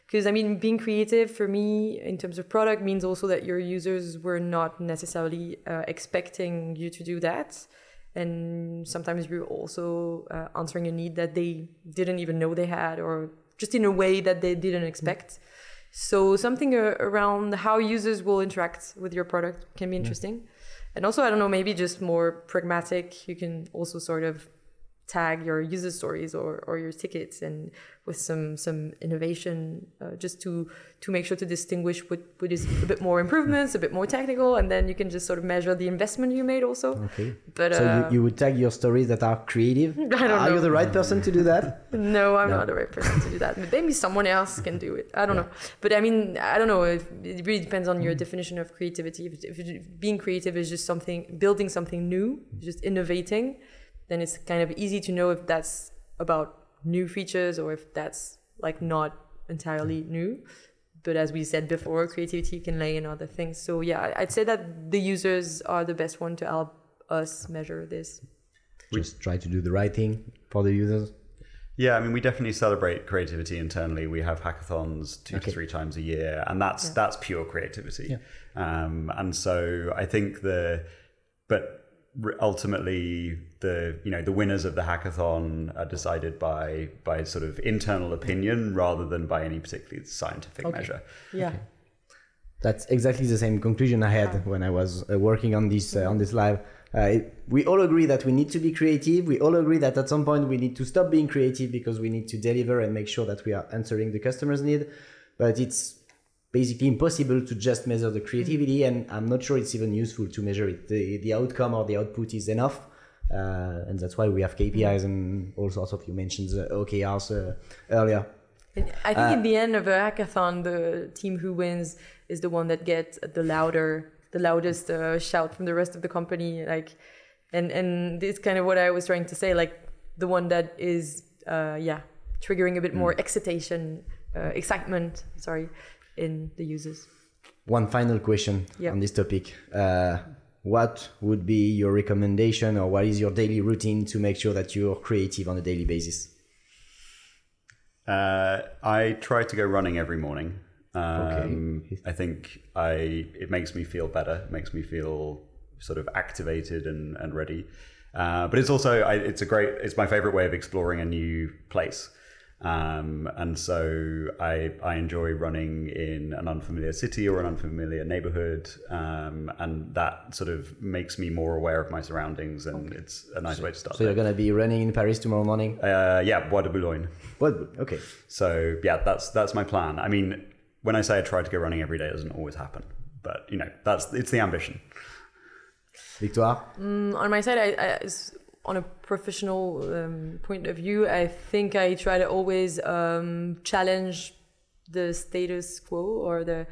Because I mean, being creative for me in terms of product means also that your users were not necessarily expecting you to do that, and sometimes you're also answering a need that they didn't even know they had, or just in a way that they didn't expect. So something around how users will interact with your product can be interesting. And also, I don't know, maybe just more pragmatic, you can also sort of tag your user stories or your tickets and with some innovation just to make sure to distinguish what is a bit more improvements, a bit more technical, and then you can just sort of measure the investment you made also. Okay. But, so you would tag your stories that are creative? I don't know. Are you the right person to do that? No, I'm not the right person to do that. But maybe someone else can do it. I don't know. But I mean, I don't know. It really depends on your definition of creativity. If being creative is just building something new, just innovating, then it's kind of easy to know if that's about new features or if that's like not entirely new. But as we said before, creativity can lay in other things. So yeah, I'd say that the users are the best one to help us measure this. just try to do the right thing for the users? Yeah, I mean, we definitely celebrate creativity internally. We have hackathons 2 to 3 times a year, and that's pure creativity. And so I think ultimately the winners of the hackathon are decided by sort of internal opinion rather than by any particularly scientific measure. Yeah. Okay. That's exactly the same conclusion I had when I was working on this live. We all agree that we need to be creative. We all agree that at some point we need to stop being creative because we need to deliver and make sure that we are answering the customer's need. But it's basically impossible to just measure the creativity, and I'm not sure it's even useful to measure it. The outcome or the output is enough, and that's why we have KPIs and all sorts of, you mentioned the OKRs earlier. I think at the end of a hackathon, the team who wins is the one that gets the loudest shout from the rest of the company. Like, and this is kind of what I was trying to say. Like, the one that is, triggering a bit more excitement. Sorry, in the users. One final question on this topic. What would be your recommendation, or what is your daily routine to make sure that you're creative on a daily basis? I try to go running every morning. Okay. I think it makes me feel better. It makes me feel sort of activated and ready. But it's also it's my favorite way of exploring a new place. And so I enjoy running in an unfamiliar city or an unfamiliar neighborhood, and that sort of makes me more aware of my surroundings, and it's a nice way to start. So you're going to be running in Paris tomorrow morning? Bois de Boulogne. Okay. So yeah, that's my plan. I mean, when I say I try to go running every day, it doesn't always happen, but it's the ambition. Victoire? On my side, I on a professional point of view, I think I try to always challenge the status quo, or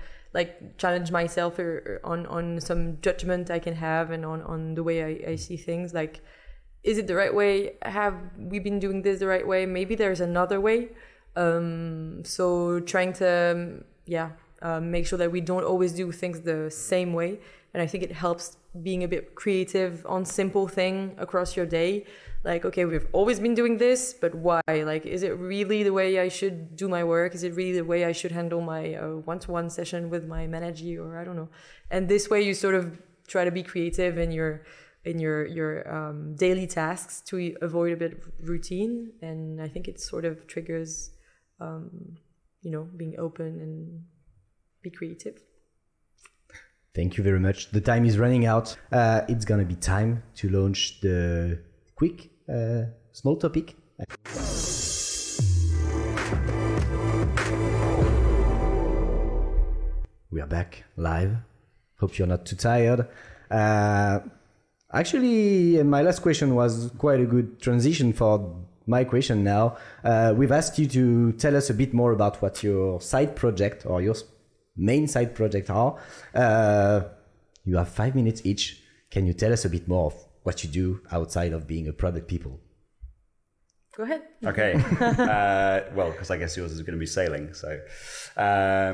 challenge myself on some judgment I can have, and on the way I see things. Like, is it the right way? Have we been doing this the right way? Maybe there's another way. So trying to make sure that we don't always do things the same way. And I think it helps being a bit creative on simple thing across your day. Like, okay, we've always been doing this, but why? Like, is it really the way I should do my work? Is it really the way I should handle my one-to-one session with my manager, or I don't know. And this way you sort of try to be creative in your daily tasks to avoid a bit of routine. And I think it sort of triggers, being open and be creative. Thank you very much. The time is running out. It's going to be time to launch the quick small topic. We are back live. Hope you're not too tired. Actually, my last question was quite a good transition for my question now. We've asked you to tell us a bit more about what your side project or your main side project are. You have 5 minutes each. Can you tell us a bit more of what you do outside of being a product people? Go ahead. Okay. Well, because I guess yours is going to be sailing. So I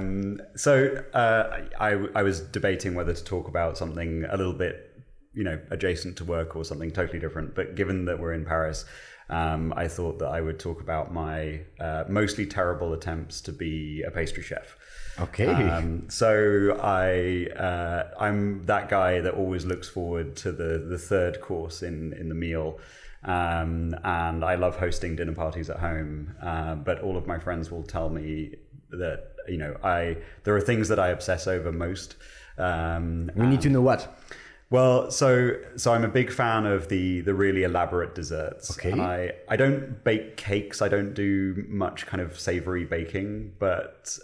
was debating whether to talk about something a little bit, adjacent to work or something totally different. But given that we're in Paris, I thought that I would talk about my mostly terrible attempts to be a pastry chef. Okay. So I'm that guy that always looks forward to the third course in the meal. And I love hosting dinner parties at home. But all of my friends will tell me that, there are things that I obsess over most. We need to know what. Well, so I'm a big fan of the really elaborate desserts. Okay. And I don't bake cakes. I don't do much kind of savory baking, but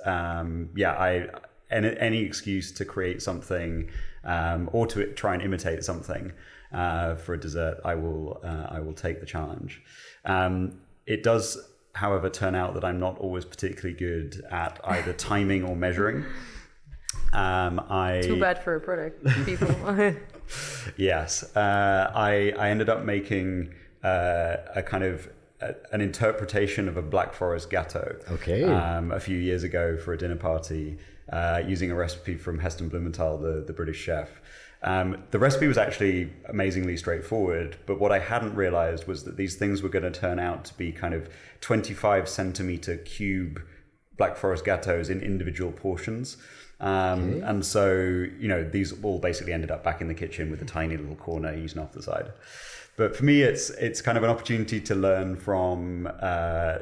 any excuse to create something or to try and imitate something for a dessert, I will take the challenge. It does, however, turn out that I'm not always particularly good at either timing or measuring. Too bad for a product, people. Yes. I ended up making a kind of an interpretation of a Black Forest gâteau. Okay. A few years ago for a dinner party, using a recipe from Heston Blumenthal, the British chef. The recipe was actually amazingly straightforward, but what I hadn't realized was that these things were going to turn out to be kind of 25 centimeter cube Black Forest gâteaux in individual portions. And so, you know, these all basically ended up back in the kitchen with a tiny little corner eaten off the side. But for me, it's kind of an opportunity to learn from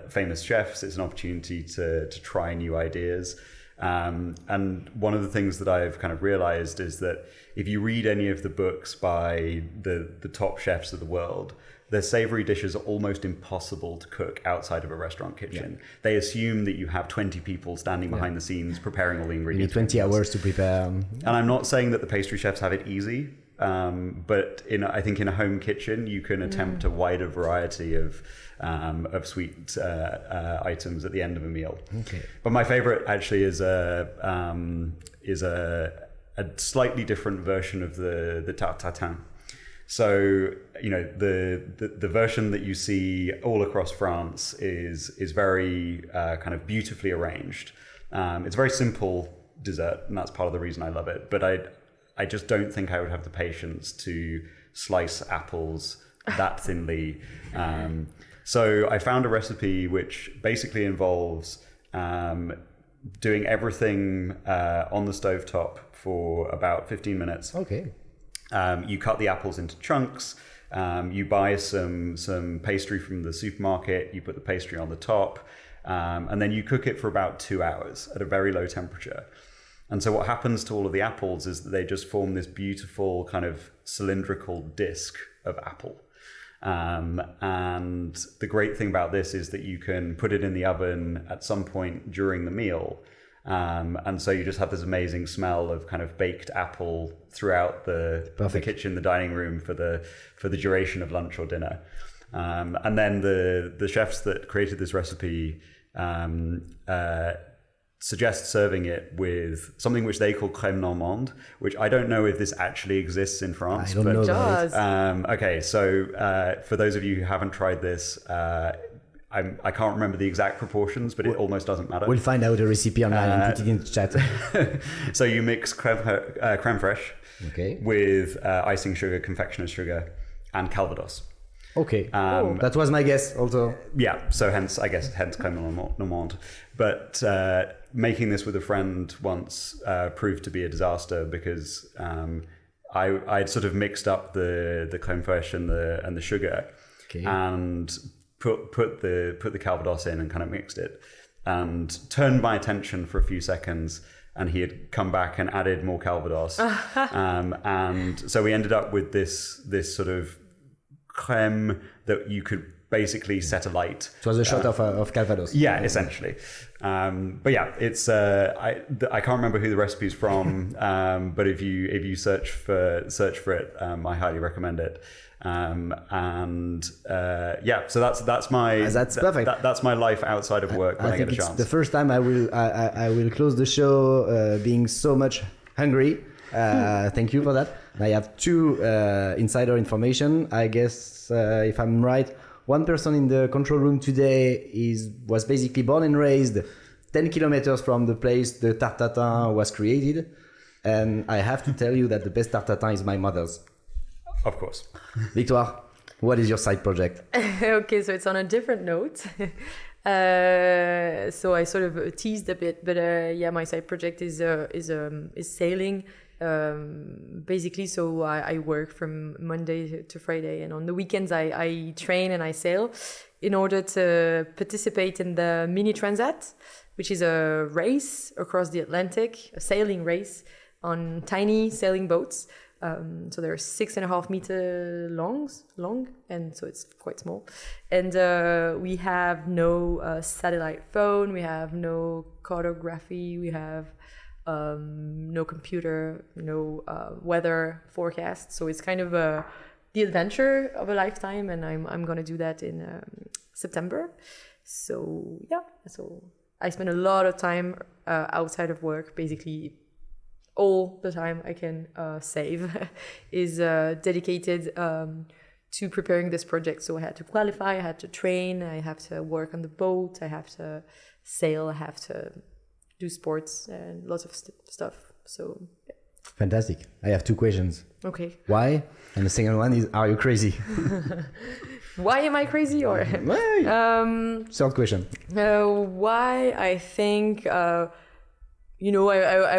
famous chefs. It's an opportunity to try new ideas. And one of the things that I've kind of realized is that if you read any of the books by the top chefs of the world, their savory dishes are almost impossible to cook outside of a restaurant kitchen. Yeah. They assume that you have 20 people standing behind the scenes preparing all the ingredients. You need 20 hours to prepare. And I'm not saying that the pastry chefs have it easy, but I think in a home kitchen, you can attempt a wider variety of sweet items at the end of a meal. Okay. But my favorite actually is a slightly different version of the tarte tatin. So, you know, the version that you see all across France is very kind of beautifully arranged. It's a very simple dessert, and that's part of the reason I love it. But I just don't think I would have the patience to slice apples that thinly. So I found a recipe which basically involves doing everything on the stovetop for about 15 minutes. Okay. You cut the apples into chunks. You buy some pastry from the supermarket. You put the pastry on the top, and then you cook it for about 2 hours at a very low temperature. And so what happens to all of the apples is that they just form this beautiful kind of cylindrical disc of apple. And the great thing about this is that you can put it in the oven at some point during the meal. And so you just have this amazing smell of kind of baked apple throughout the kitchen, the dining room for the duration of lunch or dinner. And then the chefs that created this recipe suggest serving it with something which they call crème normande, which I don't know if this actually exists in France. I don't know that. Okay, so for those of you who haven't tried this, I can't remember the exact proportions, but it almost doesn't matter. We'll find out a recipe online and put it in the chat. So you mix crème fraîche with icing sugar, confectioner's sugar, and calvados. Okay, that was my guess also. Yeah, so hence crème normande. But making this with a friend once proved to be a disaster because I'd sort of mixed up the crème fraîche and the sugar, and put the calvados in and kind of mixed it, and turned my attention for a few seconds. And he had come back and added more calvados, and so we ended up with this sort of crème that you could basically set alight. It was a shot of calvados. Yeah, essentially. But yeah, it's I can't remember who the recipe's from, but if you search for it, I highly recommend it. So that's my perfect. That's my life outside of work when I get a chance. The first time I will close the show being so much hungry. Thank you for that. I have two insider information. I guess if I'm right, one person in the control room today was basically born and raised 10 kilometers from the place the tarte tatin was created, and I have to tell you that the best tarte tatin is my mother's. Of course. Victoire, what is your side project? Okay, so it's on a different note. So I sort of teased a bit, but my side project is sailing. Basically, so I work from Monday to Friday, and on the weekends I train and I sail in order to participate in the Mini Transat, which is a race across the Atlantic, a sailing race on tiny sailing boats. So they're 6.5 meters long, and so it's quite small. And we have no satellite phone, we have no cartography, we have no computer, no weather forecast. So it's kind of the adventure of a lifetime, and I'm gonna do that in September. So yeah, so I spend a lot of time outside of work, basically. All the time I can save is dedicated to preparing this project. So I had to qualify, I had to train, I have to work on the boat, I have to sail, I have to do sports and lots of stuff. So yeah. Fantastic. I have two questions. Okay. Why? And the second one is, are you crazy? Why am I crazy? Or Third question. why? I think I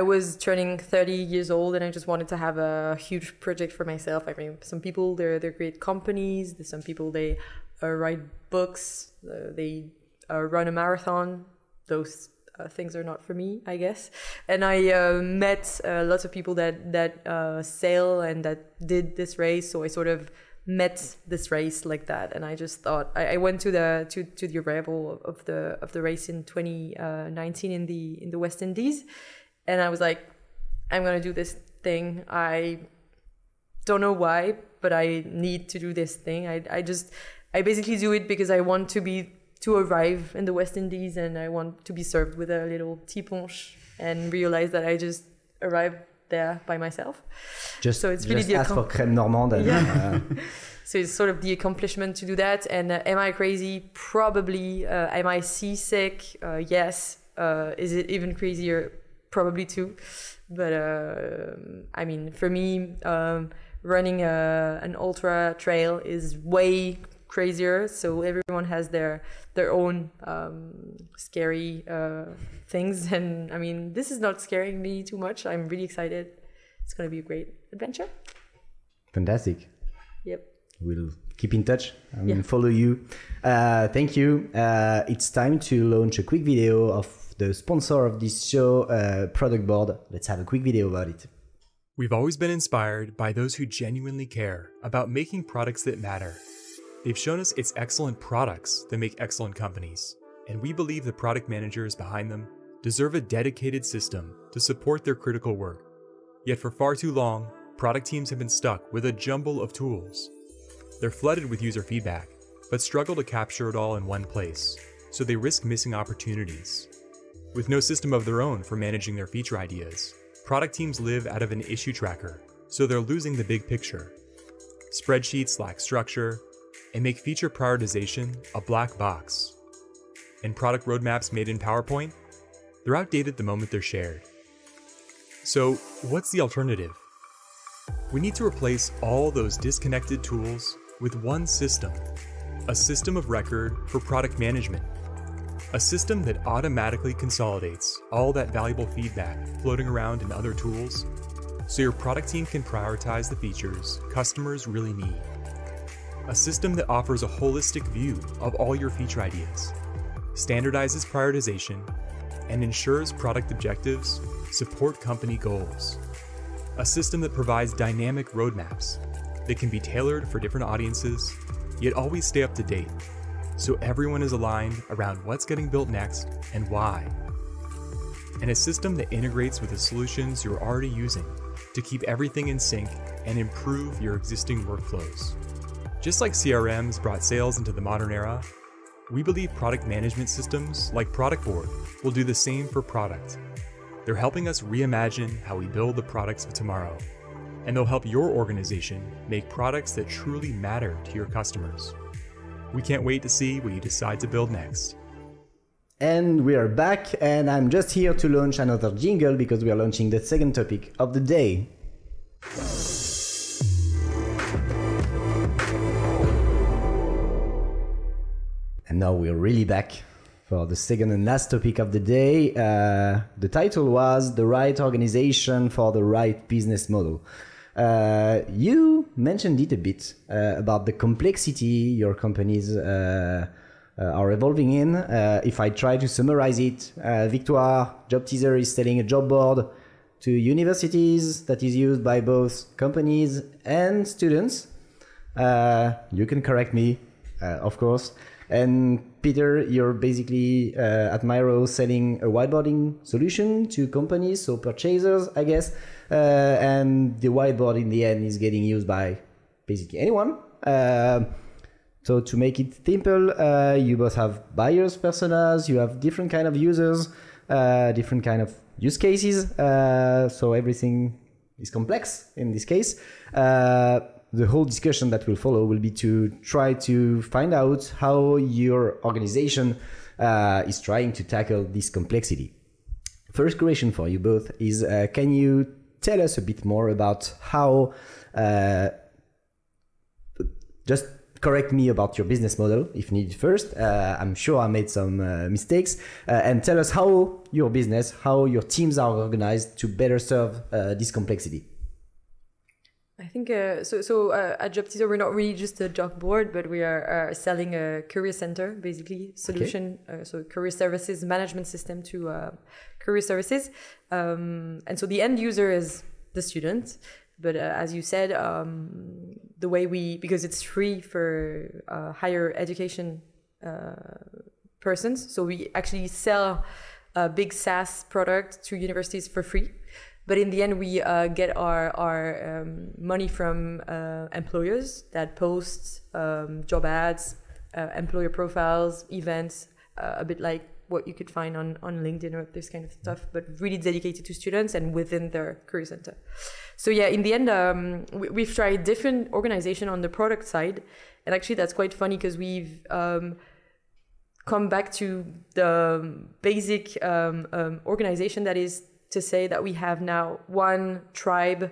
was turning 30 years old and I just wanted to have a huge project for myself. I mean, some people they're great companies. There's some people they write books. They run a marathon. Those things are not for me, I guess. And I met lots of people that sail and that did this race. So I sort of met this race like that, and I just thought I went to the arrival of the race in 2019 in the West Indies, and I was like, I'm gonna do this thing. I don't know why, but I need to do this thing. I basically do it because I want to arrive in the West Indies, and I want to be served with a little tea punch and realize that I just arrived there by myself. So it's really ask for crème normande. Yeah. So it's sort of the accomplishment to do that. And am I crazy? Probably. Am I seasick? Yes. Is it even crazier? Probably too. But I mean, for me, running an ultra trail is way crazier. So everyone has their own scary things, and I mean, this is not scaring me too much. I'm really excited. It's going to be a great adventure. Fantastic. Yep. We'll keep in touch and follow you. Thank you. It's time to launch a quick video of the sponsor of this show, Product Board. Let's have a quick video about it. We've always been inspired by those who genuinely care about making products that matter. They've shown us it's excellent products that make excellent companies, and we believe the product managers behind them deserve a dedicated system to support their critical work. Yet for far too long, product teams have been stuck with a jumble of tools. They're flooded with user feedback, but struggle to capture it all in one place, so they risk missing opportunities. With no system of their own for managing their feature ideas, product teams live out of an issue tracker, so they're losing the big picture. Spreadsheets lack structure, and make feature prioritization a black box. And product roadmaps made in PowerPoint? They're outdated the moment they're shared. So, what's the alternative? We need to replace all those disconnected tools with one system, a system of record for product management. A system that automatically consolidates all that valuable feedback floating around in other tools, so your product team can prioritize the features customers really need. A system that offers a holistic view of all your feature ideas, standardizes prioritization, and ensures product objectives support company goals. A system that provides dynamic roadmaps that can be tailored for different audiences, yet always stay up to date, so everyone is aligned around what's getting built next and why. And a system that integrates with the solutions you're already using to keep everything in sync and improve your existing workflows. Just like CRMs brought sales into the modern era, we believe product management systems like Product Board will do the same for product. They're helping us reimagine how we build the products of tomorrow, and they'll help your organization make products that truly matter to your customers. We can't wait to see what you decide to build next. And we are back, and I'm just here to launch another jingle because we are launching the second topic of the day. And now we're really back for the second and last topic of the day. The title was The Right Organization for the Right Business Model. You mentioned it a bit about the complexity your companies are evolving in. If I try to summarize it, Victoire Job Teaser is selling a job board to universities that is used by both companies and students. You can correct me, of course. And Peter, you're basically at Miro selling a whiteboarding solution to companies, so purchasers, I guess. And the whiteboard in the end is getting used by basically anyone. So to make it simple, you both have buyers, personas, you have different kind of users, different kind of use cases. So everything is complex in this case. The whole discussion that will follow will be to try to find out how your organization is trying to tackle this complexity. First question for you both is, can you tell us a bit more about how, just correct me about your business model if needed first. I'm sure I made some mistakes. And tell us how your business, how your teams are organized to better serve this complexity. I think so. At Job Teaser, we're not really just a job board, but we are selling a career center, basically solution. Okay. So career services management system to career services, and so the end user is the student. But as you said, the way because it's free for higher education persons, so we actually sell a big SaaS product to universities for free. But in the end, we get our money from employers that post job ads, employer profiles, events, a bit like what you could find on LinkedIn or this kind of stuff, but really dedicated to students and within their career center. So yeah, in the end, we've tried different organization on the product side. And actually, that's quite funny because we've come back to the basic organization that is to say that we have now one tribe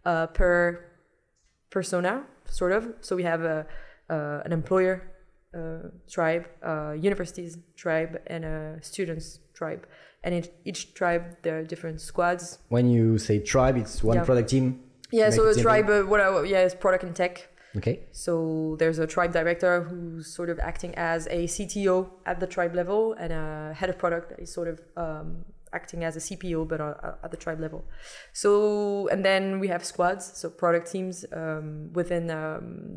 per persona, sort of. So we have an employer tribe, universities tribe, and a students tribe. And in each tribe, there are different squads. When you say tribe, it's one product team? Yeah, so a tribe, is product and tech. Okay. So there's a tribe director who's sort of acting as a CTO at the tribe level, and a head of product that is sort of acting as a CPO, but at the tribe level. So, and then we have squads, so product teams within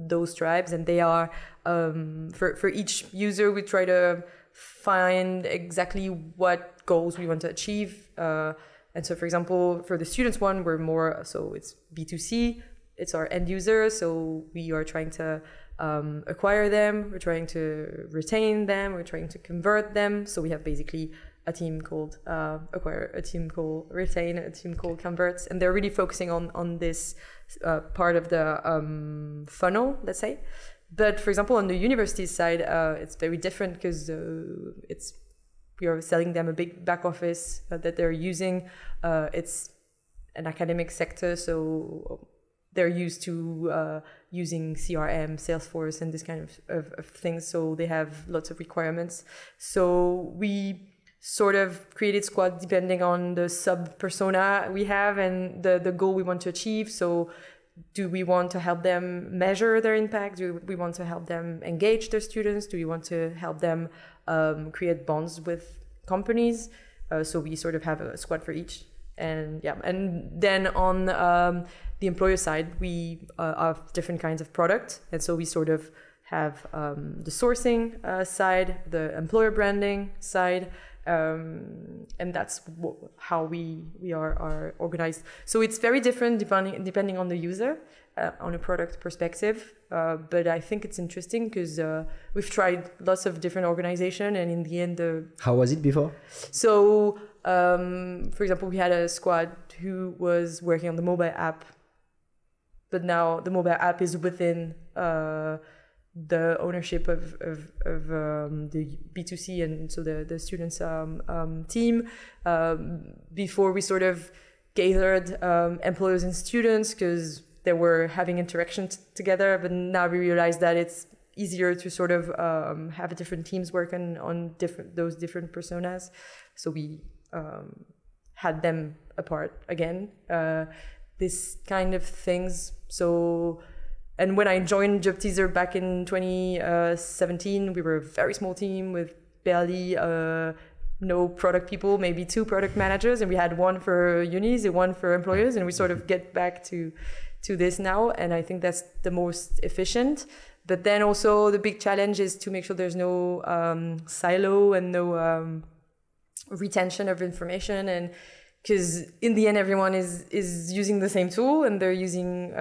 those tribes, and they are, for each user, we try to find exactly what goals we want to achieve. And so, for example, for the students one, we're more, so it's B2C, it's our end user, so we are trying to acquire them, we're trying to retain them, we're trying to convert them. So we have basically a team called acquire, a team called retain, a team called converts, and they're really focusing on this part of the funnel, let's say. But for example, on the university side, it's very different because we are selling them a big back office that they're using. It's an academic sector, so they're used to using CRM, Salesforce, and this kind of things. So they have lots of requirements. So we sort of created squad depending on the sub persona we have and the goal we want to achieve. So do we want to help them measure their impact? Do we want to help them engage their students? Do we want to help them create bonds with companies? So we sort of have a squad for each. And yeah, and then on the employer side, we have different kinds of product. And so we sort of have the sourcing side, the employer branding side, and that's how we are organized. So it's very different depending on the user, on a product perspective. But I think it's interesting because we've tried lots of different organizations, and in the end, how was it before? So, for example, we had a squad who was working on the mobile app, but now the mobile app is within the ownership of the B2C, and so the students team. Before we sort of gathered employers and students because they were having interactions together, but now we realize that it's easier to sort of have different teams working on those different personas. So we had them apart again. This kind of things. So. And when I joined Job Teaser back in 2017, we were a very small team with barely no product people, maybe 2 product managers, and we had one for unis and one for employers, and we sort of get back to this now, and I think that's the most efficient. But then also the big challenge is to make sure there's no silo and no retention of information, and because in the end everyone is using the same tool and they're using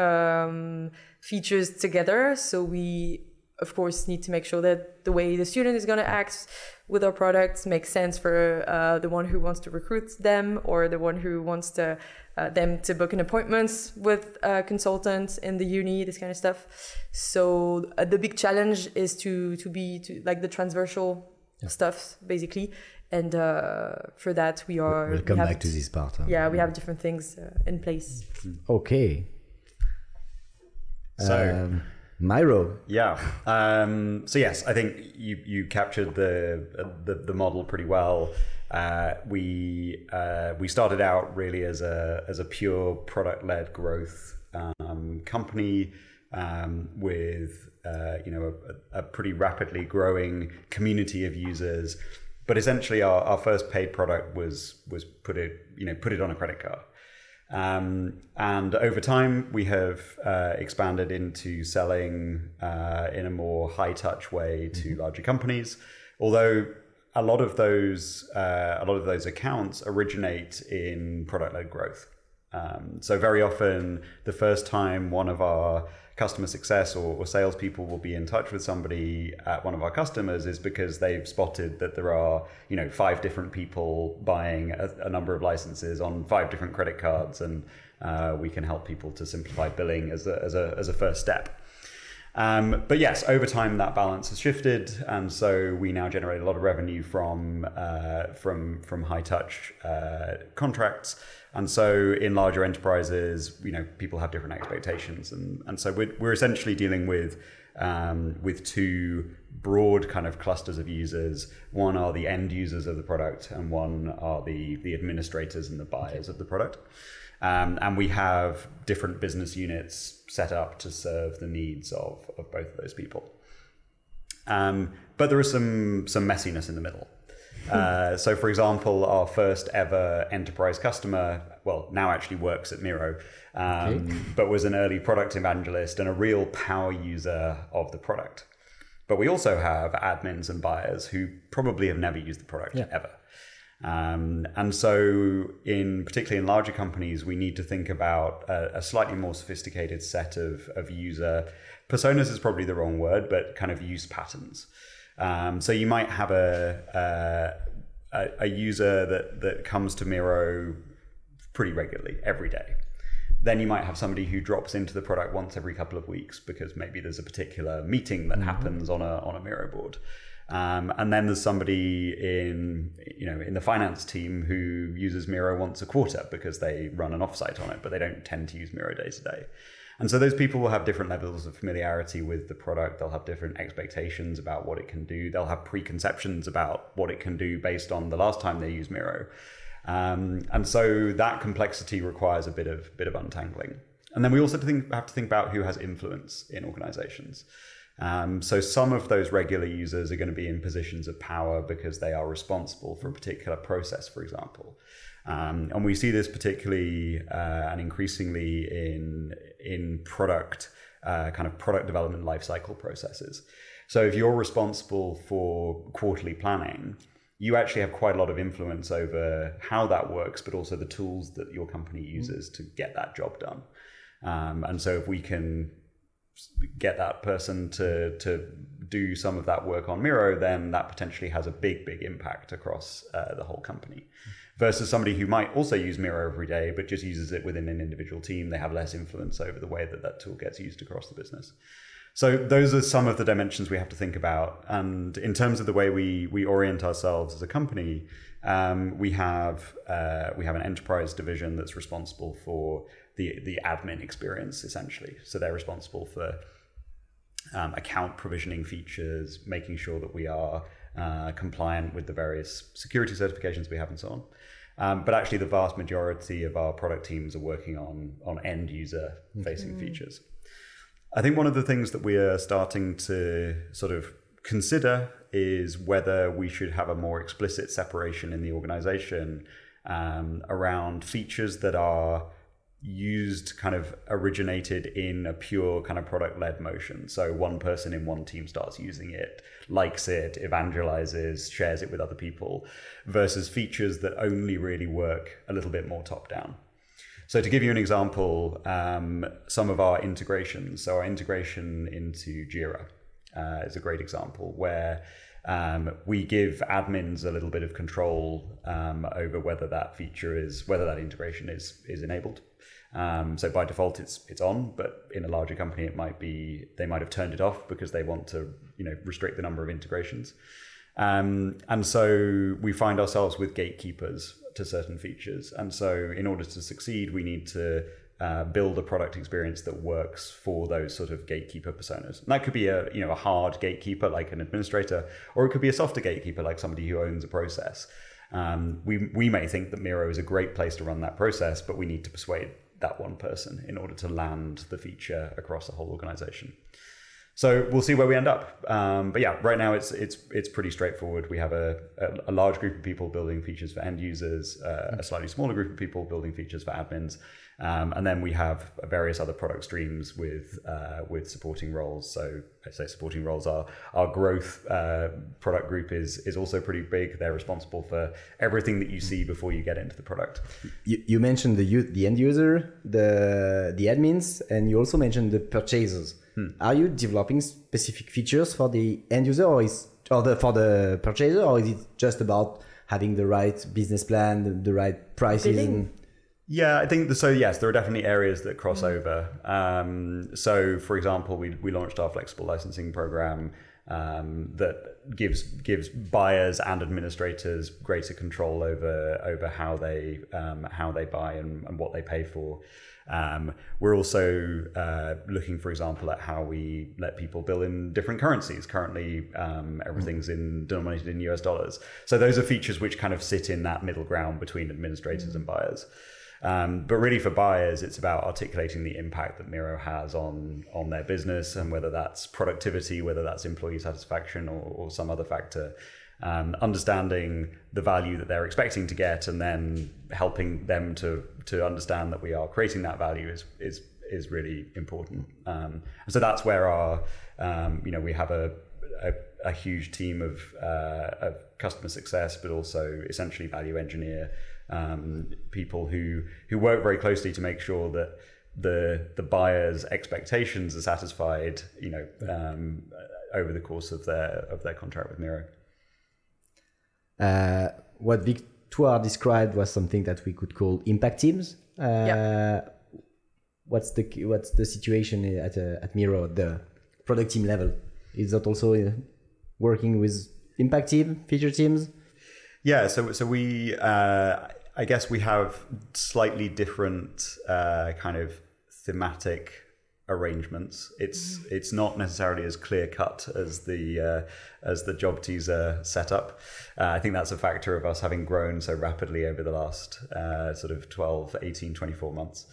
features together. So we, of course, need to make sure that the way the student is going to act with our products makes sense for the one who wants to recruit them or the one who wants to them to book an appointment with consultants in the uni, this kind of stuff. So the big challenge is to be like the transversal stuff, basically. And for that, We'll come back to this part. Huh? Yeah, we have different things in place. Okay. So, Miro. yeah. So yes, I think you captured the model pretty well. We started out really as a pure product-led growth company with a pretty rapidly growing community of users. But essentially, our first paid product was put it on a credit card. And over time, we have expanded into selling in a more high-touch way to larger companies. Although a lot of those accounts originate in product-led growth. So very often, the first time one of our customer success or salespeople will be in touch with somebody at one of our customers is because they've spotted that there are 5 different people buying a number of licenses on 5 different credit cards, and we can help people to simplify billing as a first step. But yes, over time that balance has shifted, and so we now generate a lot of revenue from high touch contracts. And so in larger enterprises, people have different expectations, and so we're essentially dealing with 2 broad kind of clusters of users. One are the end users of the product, and one are the administrators and the buyers of the product. And we have different business units set up to serve the needs of both of those people. But there is some messiness in the middle. So for example, our first ever enterprise customer, now actually works at Miro, but was an early product evangelist and a real power user of the product. But we also have admins and buyers who probably have never used the product ever. And so particularly in larger companies, we need to think about a slightly more sophisticated set of user personas is probably the wrong word, but kind of use patterns. So you might have a user that comes to Miro pretty regularly every day. Then you might have somebody who drops into the product once every couple of weeks because maybe there's a particular meeting that happens on a Miro board. And then there's somebody in the finance team who uses Miro once a quarter because they run an offsite on it, but they don't tend to use Miro day to day. And so those people will have different levels of familiarity with the product. They'll have different expectations about what it can do. They'll have preconceptions about what it can do based on the last time they used Miro. And so that complexity requires a bit of untangling. And then we also have to think about who has influence in organizations. So some of those regular users are going to be in positions of power because they are responsible for a particular process, for example. And we see this particularly and increasingly in product development lifecycle processes. So if you're responsible for quarterly planning, you actually have quite a lot of influence over how that works, but also the tools that your company uses to get that job done. And so if we can get that person to do some of that work on Miro, then that potentially has a big impact across the whole company. Versus somebody who might also use Miro every day, but just uses it within an individual team, they have less influence over the way that tool gets used across the business. So those are some of the dimensions we have to think about. And in terms of the way we orient ourselves as a company, we have an enterprise division that's responsible for the admin experience, essentially. So they're responsible for account provisioning features, making sure that we are compliant with the various security certifications we have and so on. But actually the vast majority of our product teams are working on end user facing features. I think one of the things that we are starting to sort of consider is whether we should have a more explicit separation in the organization around features that are used, kind of originated in a pure kind of product-led motion. So one person in one team starts using it, likes it, evangelizes, shares it with other people, versus features that only really work a little bit more top-down. So to give you an example, some of our integrations, so our integration into Jira is a great example where we give admins a little bit of control over whether that integration is enabled. So by default, it's on, but in a larger company, they might have turned it off because they want to, restrict the number of integrations. And so we find ourselves with gatekeepers to certain features. And so in order to succeed, we need to build a product experience that works for those sort of gatekeeper personas. And that could be a hard gatekeeper like an administrator, or it could be a softer gatekeeper like somebody who owns a process. We may think that Miro is a great place to run that process, but we need to persuade that one person in order to land the feature across the whole organization. So we'll see where we end up. But yeah, right now it's pretty straightforward. We have a large group of people building features for end users, a slightly smaller group of people building features for admins, and then we have various other product streams with supporting roles. So I say supporting roles. Our growth product group is also pretty big. They're responsible for everything that you see before you get into the product. You mentioned the end user, the admins, and you also mentioned the purchasers. Are you developing specific features for the end user, or for the purchaser, or is it just about having the right business plan, the right prices? Yeah, I think so. Yes, there are definitely areas that cross over. So, for example, we launched our flexible licensing program that gives buyers and administrators greater control over how they buy and what they pay for. We're also looking, for example, at how we let people bill in different currencies. Currently, everything's denominated in US dollars. So those are features which kind of sit in that middle ground between administrators and buyers. But really for buyers, it's about articulating the impact that Miro has on their business, and whether that's productivity, whether that's employee satisfaction or some other factor. Understanding the value that they're expecting to get, and then helping them to understand that we are creating that value is really important. So that's where our we have a huge team of customer success, but also essentially value engineer people who work very closely to make sure that the buyer's expectations are satisfied over the course of their contract with Miro. What Victoire described was something that we could call impact teams. What's the situation at Miro at the product team level? Is that also working with impact team, feature teams? Yeah, so we I guess we have slightly different kind of thematic arrangements. It's not necessarily as clear cut as the job teaser setup. I think that's a factor of us having grown so rapidly over the last sort of 12, 18, 24 months.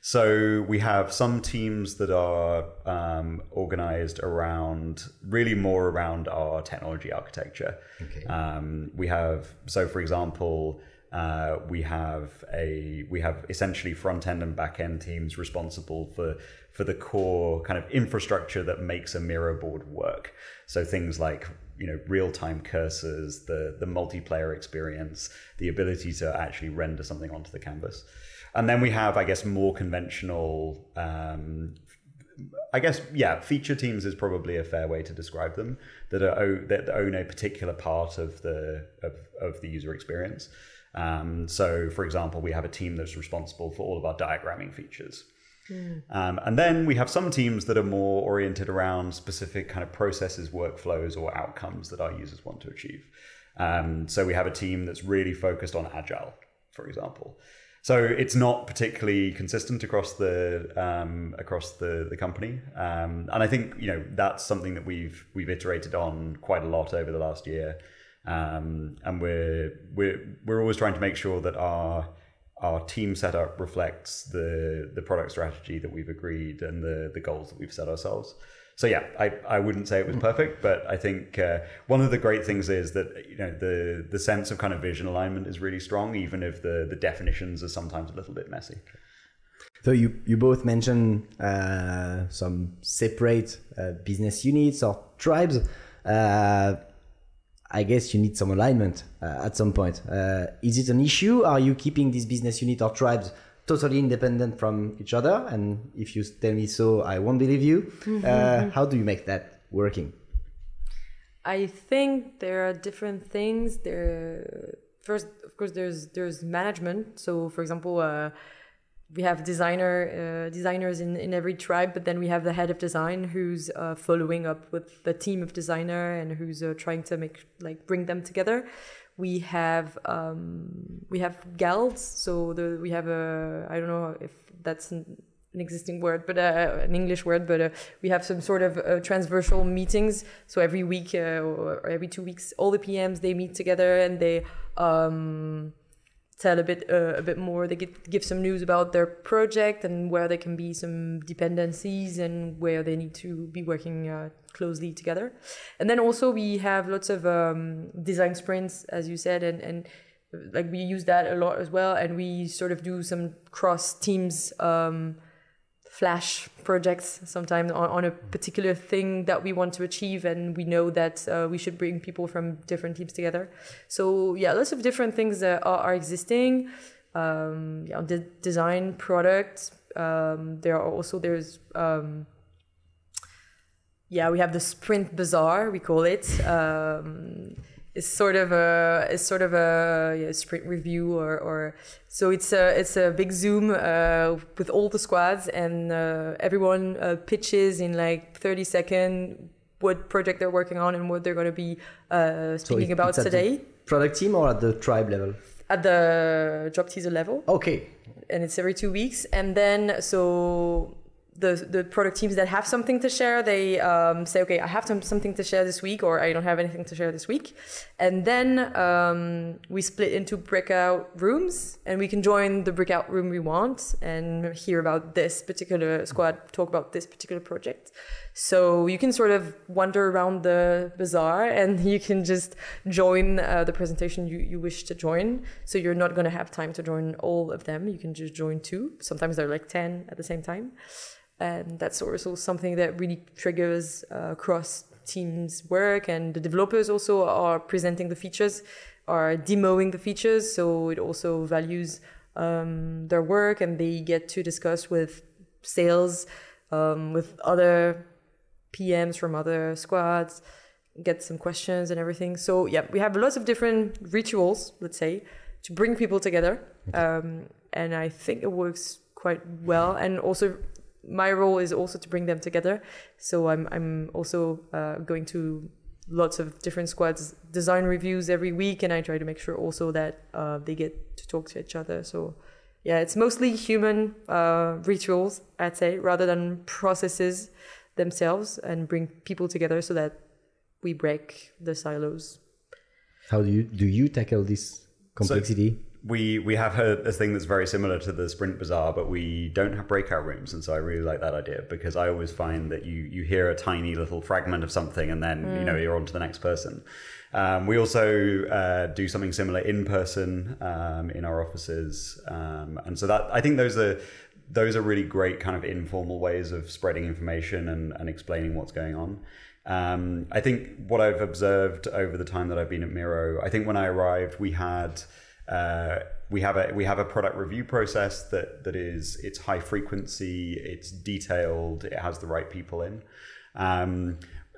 So we have some teams that are organized around more around our technology architecture. Okay. We have, so for example, we have essentially front end and back end teams responsible for the core kind of infrastructure that makes a Miro board work. So things like real-time cursors, the multiplayer experience, the ability to actually render something onto the canvas. And then we have, I guess, more conventional, feature teams is probably a fair way to describe them, that own a particular part of the user experience. So, for example, we have a team that's responsible for all of our diagramming features. And then we have some teams that are more oriented around specific kind of processes, workflows, or outcomes that our users want to achieve. So we have a team that's really focused on agile, for example. So it's not particularly consistent across the company, and I think that's something that we've iterated on quite a lot over the last year, and we're always trying to make sure that our team setup reflects the product strategy that we've agreed and the goals that we've set ourselves. So yeah, I wouldn't say it was perfect, but I think one of the great things is that the sense of kind of vision alignment is really strong, even if the definitions are sometimes a little bit messy. So you both mentioned some separate business units or tribes. I guess you need some alignment at some point. Is it an issue? Are you keeping this business unit or tribes totally independent from each other? And if you tell me so, I won't believe you. How do you make that working? I think there are different things. First, of course, there's management. So, for example, we have designers in every tribe, but then we have the head of design who's following up with the team of designer and who's trying to bring them together. We have guilds, so we have I don't know if that's an existing word, but an English word, but we have some sort of transversal meetings. So every week or every 2 weeks, all the PMs, they meet together and they tell a bit more. They give some news about their project and where there can be some dependencies and where they need to be working closely together. And then also we have lots of design sprints, as you said, and like we use that a lot as well. And we sort of do some cross teams flash projects sometimes on a particular thing that we want to achieve, and we know that we should bring people from different teams together. So yeah, lots of different things are existing. The design product. There's we have the Sprint Bazaar, we call it. It's sort of a sprint review or so it's a big Zoom with all the squads, and everyone pitches in like 30 seconds what project they're working on and what they're going to be speaking about today. The product team or at the tribe level? At the job teaser level. Okay. And it's every 2 weeks, and then so the product teams that have something to share, they say, okay, I have something to share this week, or I don't have anything to share this week. And then we split into breakout rooms, and we can join the breakout room we want and hear about this particular squad, talk about this particular project. So you can sort of wander around the bazaar and you can just join the presentation you wish to join. So you're not going to have time to join all of them. You can just join 2. Sometimes they're like 10 at the same time. And that's also something that really triggers cross teams work, and the developers also are presenting the features, are demoing the features, so it also values their work, and they get to discuss with sales, with other PMs from other squads, get some questions and everything. So yeah, we have lots of different rituals, let's say, to bring people together, and I think it works quite well. And also my role is also to bring them together. So I'm also going to lots of different squads, design reviews every week, and I try to make sure also that they get to talk to each other. So yeah, it's mostly human rituals, I'd say, rather than processes themselves, and bring people together so that we break the silos. How do you tackle this complexity? So we have a thing that's very similar to the Sprint Bazaar, but we don't have breakout rooms, and so I really like that idea, because I always find that you hear a tiny little fragment of something, and then you're on to the next person. We also do something similar in person in our offices, and so that I think those are really great kind of informal ways of spreading information and explaining what's going on. I think what I've observed over the time that I've been at Miro, I think when I arrived, we have a product review process it's high frequency, it's detailed, it has the right people in,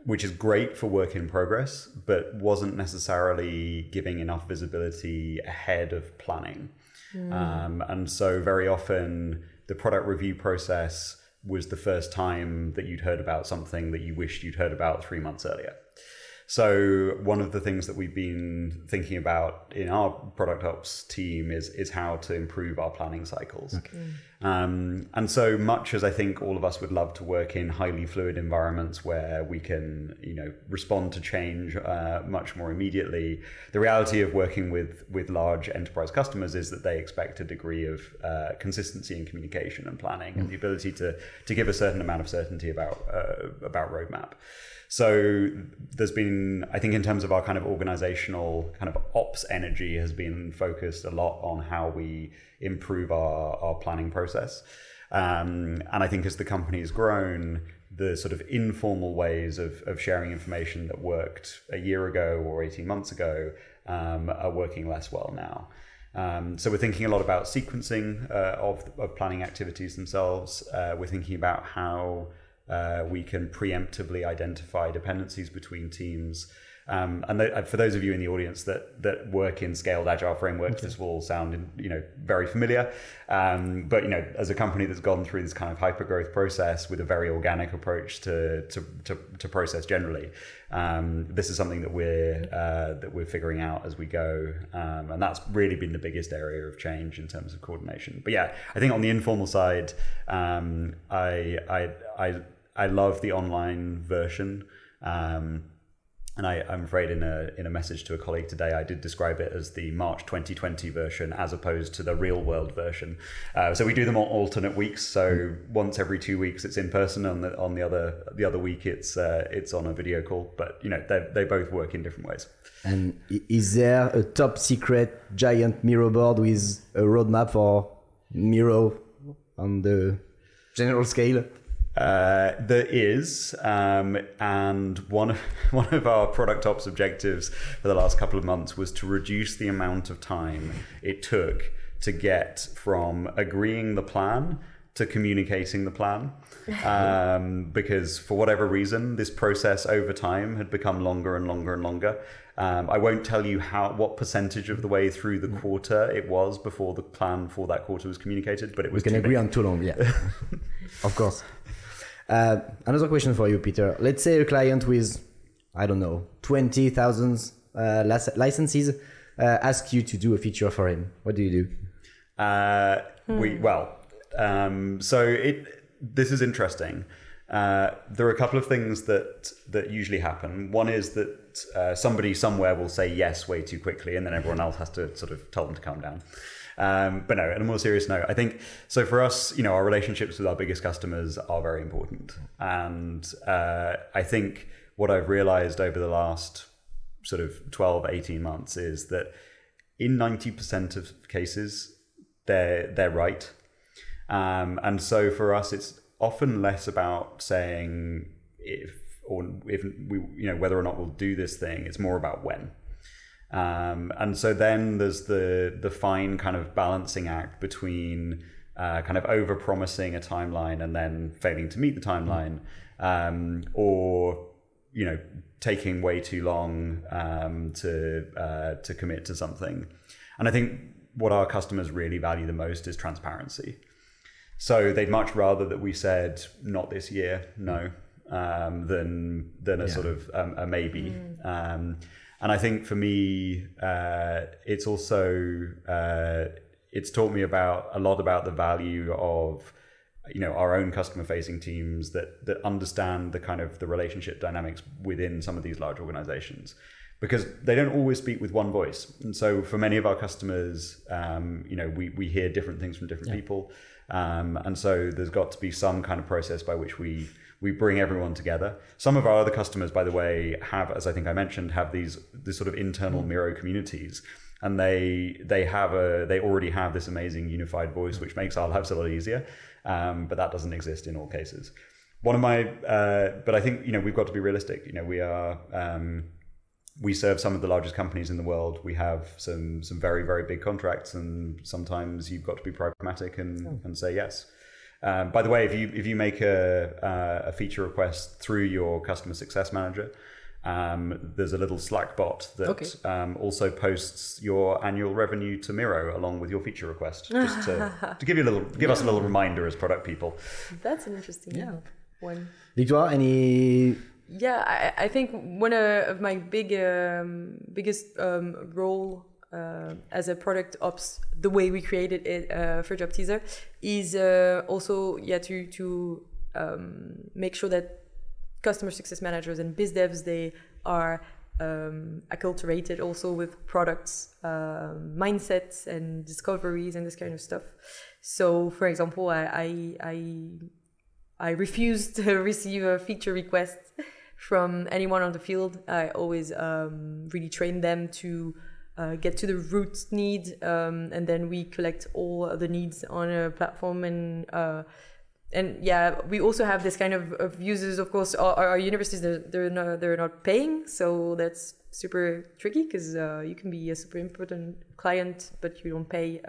which is great for work in progress, but wasn't necessarily giving enough visibility ahead of planning. And so very often the product review process was the first time that you'd heard about something that you wished you'd heard about 3 months earlier. So one of the things that we've been thinking about in our product ops team is how to improve our planning cycles. Okay. And so much as I think all of us would love to work in highly fluid environments where we can, respond to change much more immediately, the reality of working with large enterprise customers is that they expect a degree of consistency in communication and planning, and the ability to give a certain amount of certainty about roadmap. So there's been, I think in terms of our kind of organizational kind of ops energy has been focused a lot on how we improve our planning process. And I think as the company has grown, the sort of informal ways of sharing information that worked a year ago or 18 months ago are working less well now. So we're thinking a lot about sequencing of planning activities themselves. We're thinking about how we can preemptively identify dependencies between teams. For those of you in the audience that work in scaled agile frameworks, this will all sound very familiar. But as a company that's gone through this kind of hypergrowth process with a very organic approach to process generally, this is something that we're figuring out as we go, and that's really been the biggest area of change in terms of coordination. But yeah, I think on the informal side, I love the online version. And I'm afraid in a message to a colleague today, I did describe it as the March 2020 version as opposed to the real world version. So we do them on alternate weeks. So once every 2 weeks it's in person. On the other week it's on a video call. But they both work in different ways. And is there a top secret giant Miro board with a roadmap for Miro on the general scale? There is, and one of our product ops objectives for the last couple of months was to reduce the amount of time it took to get from agreeing the plan to communicating the plan, because for whatever reason, this process over time had become longer and longer and longer. I won't tell you what percentage of the way through the quarter it was before the plan for that quarter was communicated, but it was. We can agree on too long, yeah. Of course. Another question for you, Peter. Let's say a client with, 20,000 licenses asks you to do a feature for him. What do you do? This is interesting. There are a couple of things that usually happen. One is that somebody somewhere will say yes way too quickly, and then everyone else has to sort of tell them to calm down. But no, on a more serious note, I think, so for us, our relationships with our biggest customers are very important. And I think what I've realized over the last sort of 12, 18 months is that in 90% of cases, they're right. And so for us, it's often less about saying if we, whether or not we'll do this thing. It's more about when. And so then there's the fine kind of balancing act between kind of over promising a timeline and then failing to meet the timeline, or taking way too long to commit to something. And I think what our customers really value the most is transparency. So they'd much rather that we said not this year, no, than a sort of a maybe. And I think for me, it's also it's taught me a lot about the value of our own customer-facing teams that understand the kind of the relationship dynamics within some of these large organizations, because they don't always speak with one voice. And so for many of our customers, we hear different things from different people, and so there's got to be some kind of process by which we bring everyone together. Some of our other customers, by the way, have, as I think I mentioned, have these sort of internal Miro communities, and they already have this amazing unified voice, which makes our lives a lot easier. But that doesn't exist in all cases. But I think we've got to be realistic. We serve some of the largest companies in the world. We have some very, very big contracts, and sometimes you've got to be pragmatic and say yes. By the way, if you make a feature request through your customer success manager, there's a little Slack bot that also posts your annual revenue to Miro along with your feature request, just to give us a little reminder as product people. That's an interesting one. Victoire, any? Yeah, I think one of my biggest role as a product ops, the way we created it for Job Teaser, is also to make sure that customer success managers and biz devs, they are acculturated also with products, mindsets and discoveries and this kind of stuff. So, for example, I refuse to receive a feature request from anyone on the field. I always really train them to get to the root need, and then we collect all the needs on a platform. And we also have this kind of users. Of course, our universities they're not paying, so that's super tricky because you can be a super important client, but you don't pay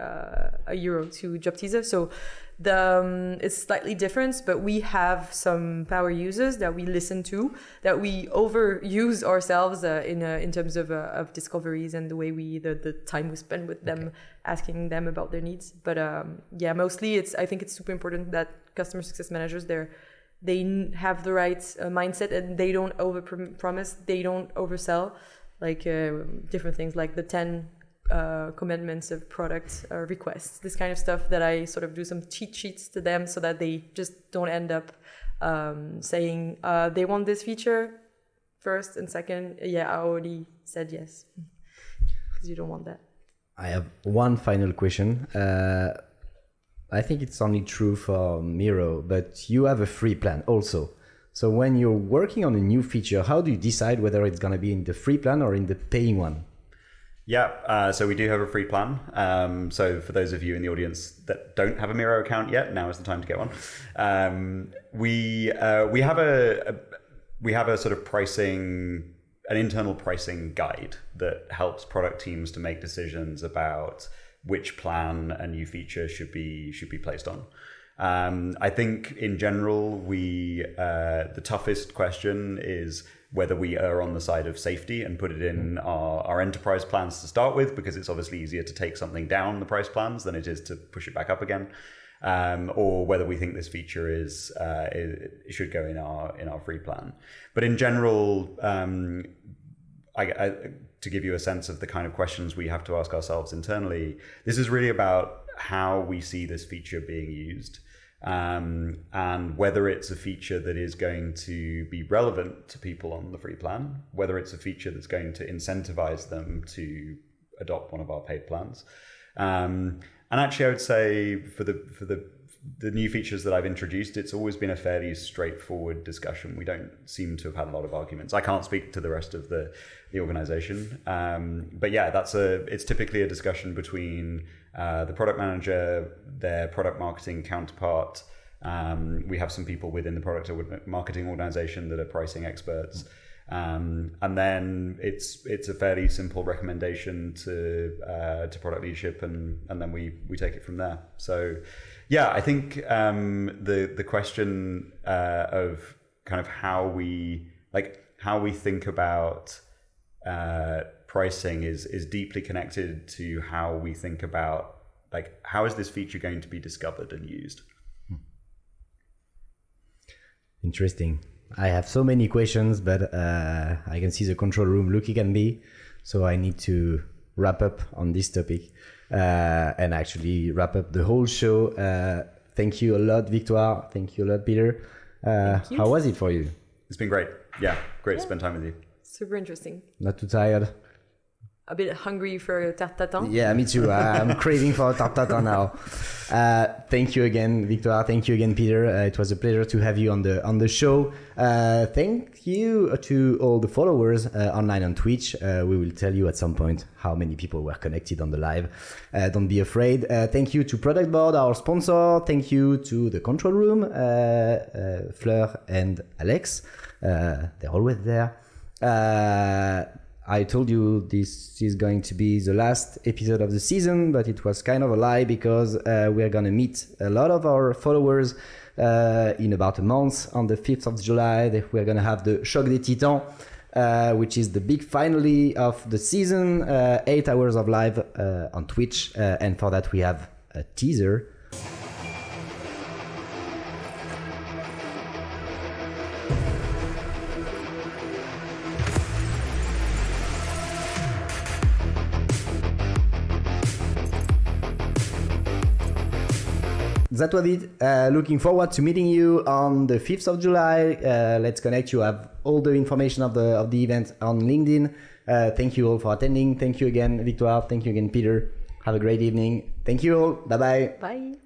€1 to job teaser. So it's slightly different, but we have some power users that we listen to, that we overuse ourselves in terms of discoveries and the way the time we spend with them, asking them about their needs. But mostly I think it's super important that customer success managers they have the right mindset, and they don't over-promise, they don't oversell, like different things like the 10 commandments of product requests, this kind of stuff, that I sort of do some cheat sheets to them so that they just don't end up saying they want this feature first, and second, I already said yes, because you don't want that. I have one final question. I think it's only true for Miro, but you have a free plan also. So when you're working on a new feature, how do you decide whether it's going to be in the free plan or in the paying one? Yeah, so we do have a free plan. So for those of you in the audience that don't have a Miro account yet, now is the time to get one. We have a sort of pricing, an internal pricing guide that helps product teams to make decisions about which plan a new feature should be placed on. I think in general, the toughest question is whether we err on the side of safety and put it in our enterprise plans to start with, because it's obviously easier to take something down the price plans than it is to push it back up again, or whether we think this feature it should go in our free plan. But in general, to give you a sense of the kind of questions we have to ask ourselves internally, this is really about how we see this feature being used, and whether it's a feature that is going to be relevant to people on the free plan, whether it's a feature that's going to incentivize them to adopt one of our paid plans. And actually, I would say for the new features that I've introduced, it's always been a fairly straightforward discussion. We don't seem to have had a lot of arguments. I can't speak to the rest of the organization. But yeah, it's typically a discussion between the product manager, their product marketing counterpart. We have some people within the product marketing organization that are pricing experts. And then it's a fairly simple recommendation to product leadership, and then we take it from there. So yeah, I think the question of kind of how we think about pricing is deeply connected to how we think about how is this feature going to be discovered and used. Interesting. I have so many questions, but I can see the control room looking at me, so I need to wrap up on this topic and actually wrap up the whole show. Thank you a lot, Victoire. Thank you a lot, Peter. How was it for you? It's been great. Yeah, great to spend time with you. Super interesting. Not too tired? A bit hungry for tarte tatin. Yeah, me too. I'm craving for tarte tatin now. Thank you again, Victoire. Thank you again, Peter. It was a pleasure to have you on the show. Thank you to all the followers online on Twitch. We will tell you at some point how many people were connected on the live. Don't be afraid. Thank you to Product Board, our sponsor. Thank you to the control room, Fleur and Alex. They're always there. I told you this is going to be the last episode of the season, but it was kind of a lie, because we're going to meet a lot of our followers in about a month. On the 5th of July, we're going to have the Choc des Titans, which is the big finale of the season, 8 hours of live on Twitch. And for that, we have a teaser. That was it. Looking forward to meeting you on the 5th of July. Let's connect. You have all the information of the event on LinkedIn. Thank you all for attending. Thank you again, Victoire. Thank you again, Peter. Have a great evening. Thank you all. Bye-bye. Bye.